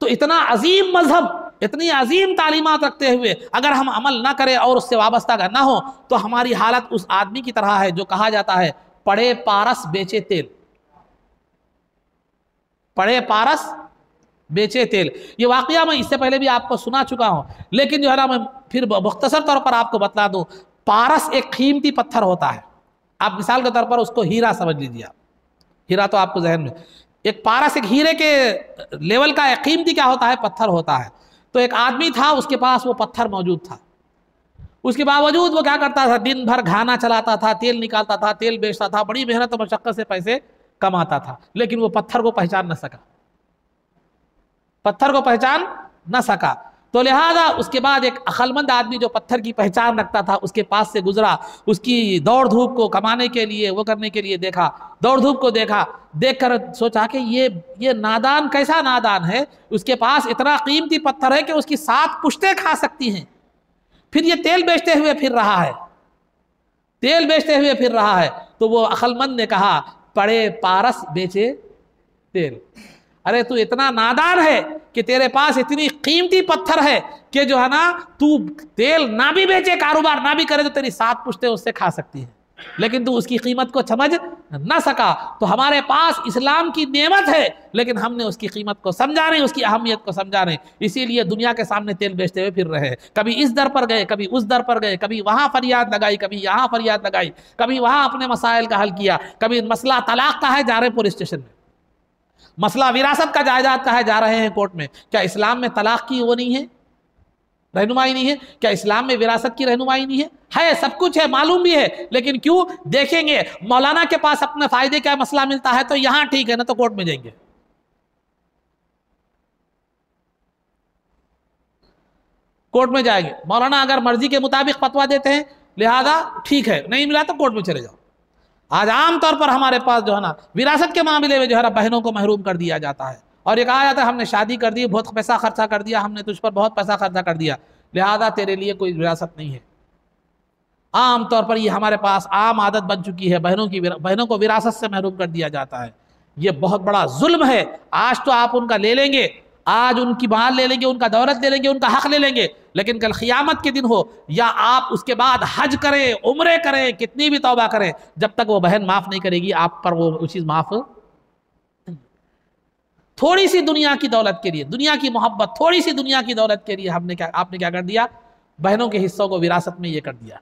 तो इतना अजीम मजहब, इतनी अजीम तालीमात रखते हुए अगर हम अमल ना करें और उससे वाबस्ता ना हो तो हमारी हालत उस आदमी की तरह है जो कहा जाता है पड़े पारस बेचे तेल। पड़े पारस बेचे तेल, ये वाकया मैं इससे पहले भी आपको सुना चुका हूं, लेकिन जो है ना मैं फिर मुख्तसर तौर पर आपको बतला दूं। पारस एक कीमती पत्थर होता है, आप मिसाल के तौर पर उसको हीरा समझ लीजिए। आप हीरा तो आपको जहन में, एक पारस एक हीरे के लेवल का एक कीमती क्या होता है, पत्थर होता है। तो एक आदमी था, उसके पास वो पत्थर मौजूद था, उसके बावजूद वो क्या करता था, दिन भर घाना चलाता था, तेल निकालता था, तेल बेचता था, बड़ी मेहनत और मशक्कत से पैसे कमाता था, लेकिन वो पत्थर को पहचान न सका, पत्थर को पहचान न सका। तो लिहाजा उसके बाद एक अक्लमंद आदमी जो पत्थर की पहचान रखता था उसके पास से गुजरा, उसकी दौड़ धूप को कमाने के लिए, वो करने के लिए देखा, दौड़ धूप को देखा, देखकर सोचा कि ये नादान कैसा नादान है, उसके पास इतना कीमती पत्थर है कि उसकी 7 पुश्तें खा सकती हैं, फिर ये तेल बेचते हुए फिर रहा है, तेल बेचते हुए फिर रहा है। तो वो अक्लमंद ने कहा पड़े पारस बेचे तेल। अरे तू इतना नादान है कि तेरे पास इतनी कीमती पत्थर है कि जो है ना तू तेल ना भी बेचे, कारोबार ना भी करे तो तेरी 7 पुश्तें उससे खा सकती है, लेकिन तू उसकी कीमत को समझ ना सका। तो हमारे पास इस्लाम की नेमत है लेकिन हमने उसकी कीमत को समझा नहीं, उसकी अहमियत को समझा नहीं, इसीलिए दुनिया के सामने तेल बेचते हुए फिर रहे। कभी इस दर पर गए, कभी उस दर पर गए, कभी वहां फरियाद लगाई, कभी यहाँ फरियाद लगाई, कभी वहां अपने मसाइल का हल किया, कभी मसला तलाक का है जा रहे पुलिस स्टेशन में, मसला विरासत का जायदाद का है जा रहे हैं कोर्ट में। क्या इस्लाम में तलाक की वो नहीं है, रहनुमाई नहीं है? क्या इस्लाम में विरासत की रहनुमाई नहीं है? है, सब कुछ है, मालूम भी है, लेकिन क्यों देखेंगे मौलाना के पास अपने फायदे का मसला मिलता है तो यहां ठीक है ना, तो कोर्ट में जाएंगे। कोर्ट में जाएंगे, मौलाना अगर मर्जी के मुताबिक फतवा देते हैं लिहाजा ठीक है, नहीं मिला तो कोर्ट में चले जाओ। आज आम तौर पर हमारे पास जो है ना विरासत के मामले में जो है ना बहनों को महरूम कर दिया जाता है और ये कहा जाता है हमने शादी कर दी, बहुत पैसा खर्चा कर दिया, हमने तुझ पर बहुत पैसा खर्चा कर दिया, लिहाजा तेरे लिए कोई विरासत नहीं है। आम तौर पर ये हमारे पास आम आदत बन चुकी है, बहनों को विरासत से महरूम कर दिया जाता है। ये बहुत बड़ा जुल्म है। आज तो आप उनका ले लेंगे, आज उनकी माल ले लेंगे, उनका दौलत ले लेंगे, उनका हक ले लेंगे, लेकिन कल क़यामत के दिन हो या आप उसके बाद हज करें, उम्रे करें, कितनी भी तौबा करें, जब तक वो बहन माफ़ नहीं करेगी आप पर वो चीज़ माफ़। थोड़ी सी दुनिया की दौलत के लिए, दुनिया की मोहब्बत, थोड़ी सी दुनिया की दौलत के लिए आपने क्या कर दिया, बहनों के हिस्सों को विरासत में ये कर दिया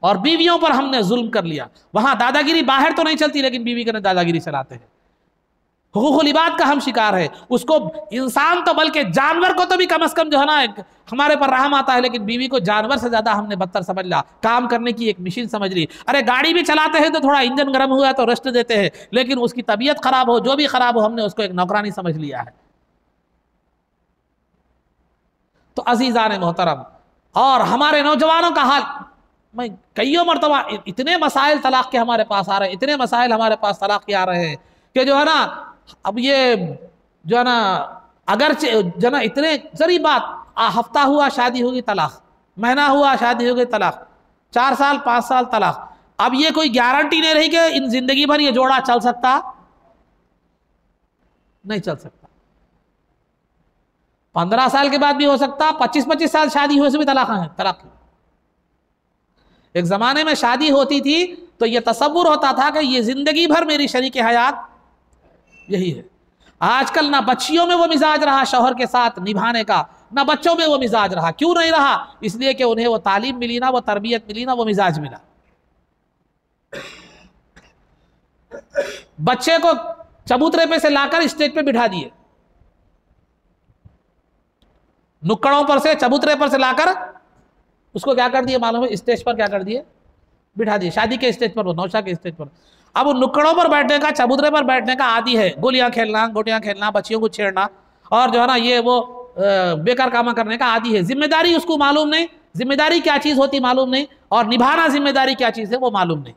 और बीवियों पर हमने जुल्म कर लिया। वहां दादागिरी बाहर तो नहीं चलती लेकिन बीवी के दादागिरी चलाते हैं। हुकूकुल इबाद का हम शिकार है, उसको इंसान तो बल्कि जानवर को तो भी कम से कम जो है ना हमारे पर रहम आता है, लेकिन बीवी को जानवर से ज्यादा हमने बदतर समझ लिया, काम करने की एक मशीन समझ ली। अरे गाड़ी भी चलाते हैं तो थोड़ा इंजन गर्म हुआ तो रेस्ट देते हैं, लेकिन उसकी तबीयत खराब हो, जो भी खराब हो, हमने उसको एक नौकरानी समझ लिया है। तो अजीज़ान मोहतरम, और हमारे नौजवानों का हाल, मैं कईयों मरतबा इतने मसाइल तलाक के हमारे पास आ रहे हैं, इतने मसाइल हमारे पास तलाक के आ रहे हैं कि जो है ना अब ये जो है ना अगर जो ना इतने जरी बात, हफ्ता हुआ शादी होगी तलाक, महीना हुआ शादी हो गई तलाक, 4 साल 5 साल तलाक। अब ये कोई गारंटी नहीं रही कि इन जिंदगी भर ये जोड़ा चल सकता, नहीं चल सकता। 15 साल के बाद भी हो सकता, 25-25 साल शादी हुए से भी तलाक है, तलाक। एक जमाने में शादी होती थी तो ये तसव्वुर होता था कि ये जिंदगी भर मेरी शरीक हयात यही है। आजकल ना बच्चियों में वो मिजाज रहा शौहर के साथ निभाने का, ना बच्चों में वो मिजाज रहा। क्यों नहीं रहा? इसलिए कि उन्हें वो तालीम मिली ना, वो तरबियत मिली ना, वो मिजाज मिला। बच्चे को चबूतरे पे से लाकर स्टेज पे बिठा दिए, नुक्कड़ों पर से, चबूतरे पर से लाकर उसको क्या कर दिए मालूम है, स्टेज पर क्या कर दिए, बिठा दिए। शादी के स्टेज पर, वो नौशा के स्टेज पर। अब वो नुक्कड़ों पर बैठने का, चबूतरे पर बैठने का आदी है, गोलियां खेलना, गोटियां खेलना, बच्चियों को छेड़ना और जो है ना ये वो बेकार कामा करने का आदी है। जिम्मेदारी उसको मालूम नहीं, जिम्मेदारी क्या चीज होती मालूम नहीं, और निभाना जिम्मेदारी क्या चीज है वो मालूम नहीं।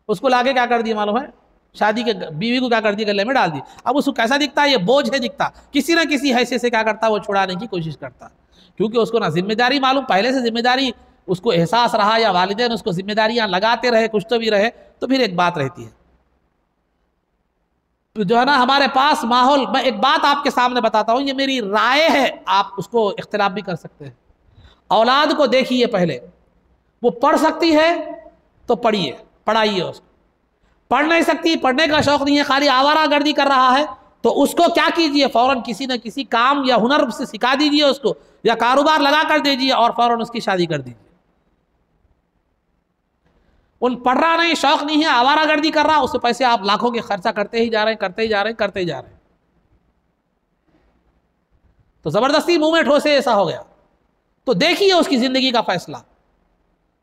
उसको लाके क्या कर दिया मालूम है, शादी के बीवी को क्या कर दिया, गले में डाल दी। अब उसको कैसा दिखता है, ये बोझ है दिखता, किसी ना किसी हैसियत से क्या करता है वो छुड़ाने की कोशिश करता, क्योंकि उसको ना जिम्मेदारी मालूम, पहले से जिम्मेदारी उसको एहसास रहा, या वालिदैन उसको जिम्मेदारियां लगाते रहे, कुछ तो भी रहे, तो फिर एक बात रहती है। तो जो है ना हमारे पास माहौल, मैं एक बात आपके सामने बताता हूं, ये मेरी राय है, आप उसको इख्तिलाफ भी कर सकते हैं। औलाद को देखिए, पहले वो पढ़ सकती है तो पढ़िए, पढ़ाइए उसको। पढ़ नहीं सकती, पढ़ने का शौक नहीं है, खाली आवारागर्दी कर रहा है, तो उसको क्या कीजिए, फौरन किसी न किसी काम या हुनर से सिखा दीजिए उसको, या कारोबार लगा कर दीजिए और फौरन उसकी शादी कर दीजिए। उन पढ़ रहा नहीं, शौक नहीं है, आवारागर्दी कर रहा, उससे पैसे आप लाखों के खर्चा करते ही जा रहे हैं, करते ही जा रहे हैं, करते ही जा रहे हैं। तो जबरदस्ती मुंह में ठोसे ऐसा हो गया, तो देखिए उसकी जिंदगी का फैसला।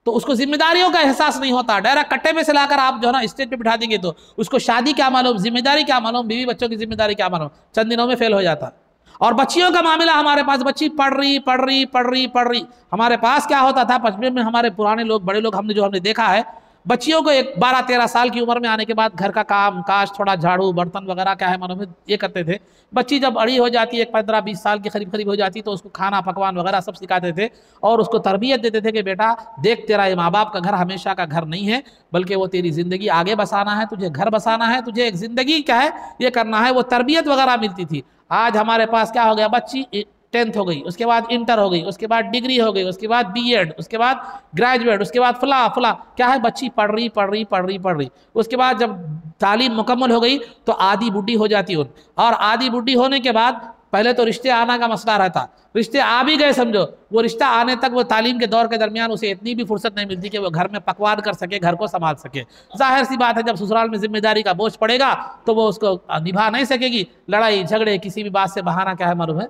तो उसको जिम्मेदारियों का एहसास नहीं होता, डायरेक्ट कट्टे में से लाकर आप जो है ना स्टेज पे बिठा देंगे तो उसको शादी क्या मालूम, जिम्मेदारी क्या मालूम, बीवी बच्चों की जिम्मेदारी क्या मालूम, चंद दिनों में फेल हो जाता। और बच्चियों का मामला, हमारे पास बच्ची पढ़ रही। हमारे पास क्या होता था बचपन में, हमारे पुराने लोग, बड़े लोग, हमने देखा है, बच्चियों को एक 12-13 साल की उम्र में आने के बाद घर का काम काज, थोड़ा झाड़ू बर्तन वगैरह क्या है मालूम, ये करते थे। बच्ची जब बड़ी हो जाती है, 15-20 साल के करीब हो जाती, तो उसको खाना पकवान वगैरह सब सिखाते थे और उसको तरबियत देते थे कि बेटा देख, तेरा ये माँ बाप का घर हमेशा का घर नहीं है, बल्कि वो तेरी जिंदगी आगे बसाना है, तुझे घर बसाना है, तुझे एक जिंदगी क्या है ये करना है। वो तरबियत वगैरह मिलती थी। आज हमारे पास क्या हो गया, बच्ची 10th हो गई, उसके बाद इंटर हो गई, उसके बाद डिग्री हो गई, उसके बाद बीएड, उसके बाद ग्रेजुएट, उसके बाद फला क्या है, बच्ची पढ़ रही। उसके बाद जब तालीम मुकम्मल हो गई तो आधी बुढ़ी हो जाती है। और आधी बुढ़ी होने के बाद पहले तो रिश्ते आना का मसला रहता, रिश्ते आ भी गए समझो, वो रिश्ता आने तक वो तालीम के दौर के दरमियान उसे इतनी भी फुर्सत नहीं मिलती कि वो घर में पकवान कर सके, घर को संभाल सके। जाहिर सी बात है, जब ससुराल में जिम्मेदारी का बोझ पड़ेगा तो वो उसको निभा नहीं सकेगी। लड़ाई झगड़े, किसी भी बात से बहाना क्या है मालूम है,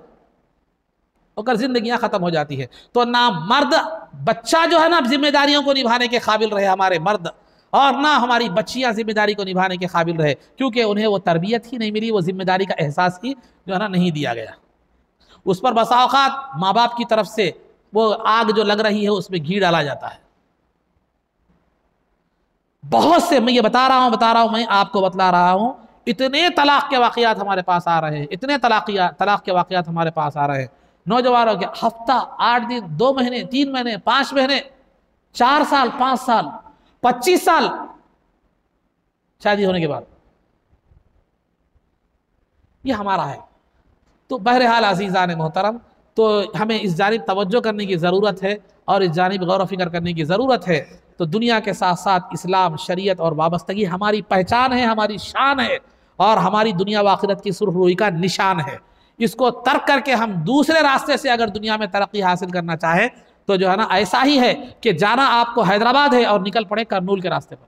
और जिंदगियां खत्म हो जाती है। तो ना मर्द बच्चा जो है ना जिम्मेदारियों को निभाने के काबिल रहे हमारे मर्द, और ना हमारी बच्चियां जिम्मेदारी को निभाने के काबिल रहे, क्योंकि उन्हें वो तरबियत ही नहीं मिली, वो जिम्मेदारी का एहसास ही जो है ना नहीं दिया गया। उस पर बसा औकात माँ बाप की तरफ से वो आग जो लग रही है उसमें घी डाला जाता है। बहुत से, मैं ये बता रहा हूँ, मैं आपको बतला रहा हूँ, इतने तलाक के वाकयात हमारे पास आ रहे हैं, इतने तलाक के वाकयात हमारे पास आ रहे हैं। नौजवानों के हफ्ता, 8 दिन, 2 महीने, 3 महीने, 5 महीने, 4 साल, 5 साल, 25 साल शादी होने के बाद, ये हमारा है। तो बहरहाल अज़ीज़ान मोहतरम, तो हमें इस जानिब तवज्जो करने की ज़रूरत है और इस जानिब गौर व फिक्र करने की ज़रूरत है। तो दुनिया के साथ साथ इस्लाम, शरीयत और वाबस्तगी हमारी पहचान है, हमारी शान है और हमारी दुनिया व आखिरत की सुरखरुई का निशान है। इसको तर्क करके हम दूसरे रास्ते से अगर दुनिया में तरक्की हासिल करना चाहें तो जो है ना ऐसा ही है कि जाना आपको हैदराबाद है और निकल पड़े करनूल के रास्ते पर।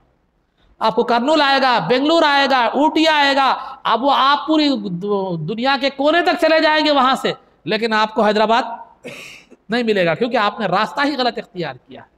आपको करनूल आएगा, बेंगलुरु आएगा, ऊटी आएगा, अब वो आप पूरी दुनिया के कोने तक चले जाएंगे वहां से, लेकिन आपको हैदराबाद नहीं मिलेगा, क्योंकि आपने रास्ता ही गलत इख्तियार किया है।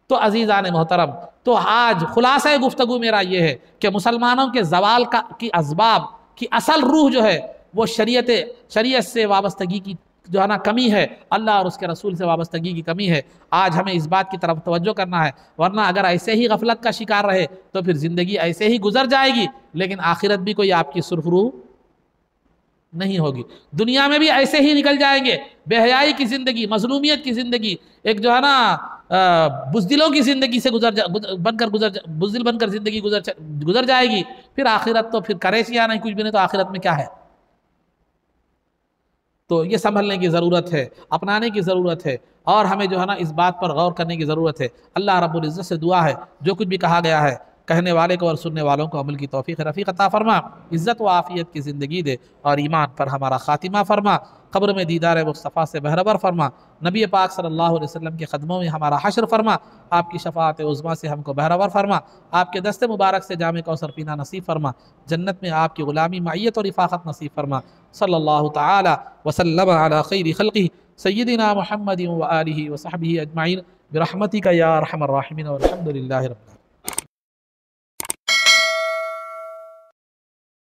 तो अजीज़ान मोहतरम, तो आज खुलासा गुफ्तगू मेरा ये है कि मुसलमानों के जवाल की असबाब की असल रूह जो है वो शरीयत से वाबस्तगी की जो है ना कमी है, अल्लाह और उसके रसूल से वाबस्तगी की कमी है। आज हमें इस बात की तरफ तवज्जो करना है, वरना अगर ऐसे ही गफलत का शिकार रहे तो फिर ज़िंदगी ऐसे ही गुजर जाएगी, लेकिन आखिरत भी कोई आपकी सुरखरू नहीं होगी। दुनिया में भी ऐसे ही निकल जाएंगे, बेहयाई की ज़िंदगी, मजलूमियत की ज़िंदगी, एक जो है ना बुज़दिलों की ज़िंदगी से बुज़दिल बनकर ज़िंदगी गुजर जाएगी। फिर आखिरत तो फिर करे या नहीं, कुछ भी नहीं, तो आखिरत में क्या है। तो ये संभलने की ज़रूरत है, अपनाने की ज़रूरत है, और हमें जो है ना इस बात पर गौर करने की ज़रूरत है। अल्लाह रब्बुल इज़्ज़त से दुआ है जो कुछ भी कहा गया है कहने वाले को और सुनने वालों को अमल की तौफीक रफ़ीक अता फरमा, इज़्ज़त व आफ़ियत की ज़िंदगी दे और ईमान पर हमारा ख़ातिमा फरमा, क़ब्र में दीदार मुस्तफ़ा से बहरबर फरमा, नबी पाक सल्लल्लाहु अलैहि वसल्लम के क़दमों में हमारा हश्र फरमा, आपकी शफ़ाअत उज़्मा से हमको बहरबर फरमा, आपके दस्ते मुबारक से जामे कौसर पीना नसीब फरमा, जन्नत में आपकी ग़ुलामी मइयत और रिफ़ाक़त नसीब फरमा। सल्लल्लाहु तआला वसल्लम अला खैरि खल्क़िही सय्यिदिना मुहम्मदिन व आलिहि व सहबिही अजमईन बिरहमतिका या अरहमर राहिमीन वल्हम्दुलिल्लाहि रब्बिल आलमीन।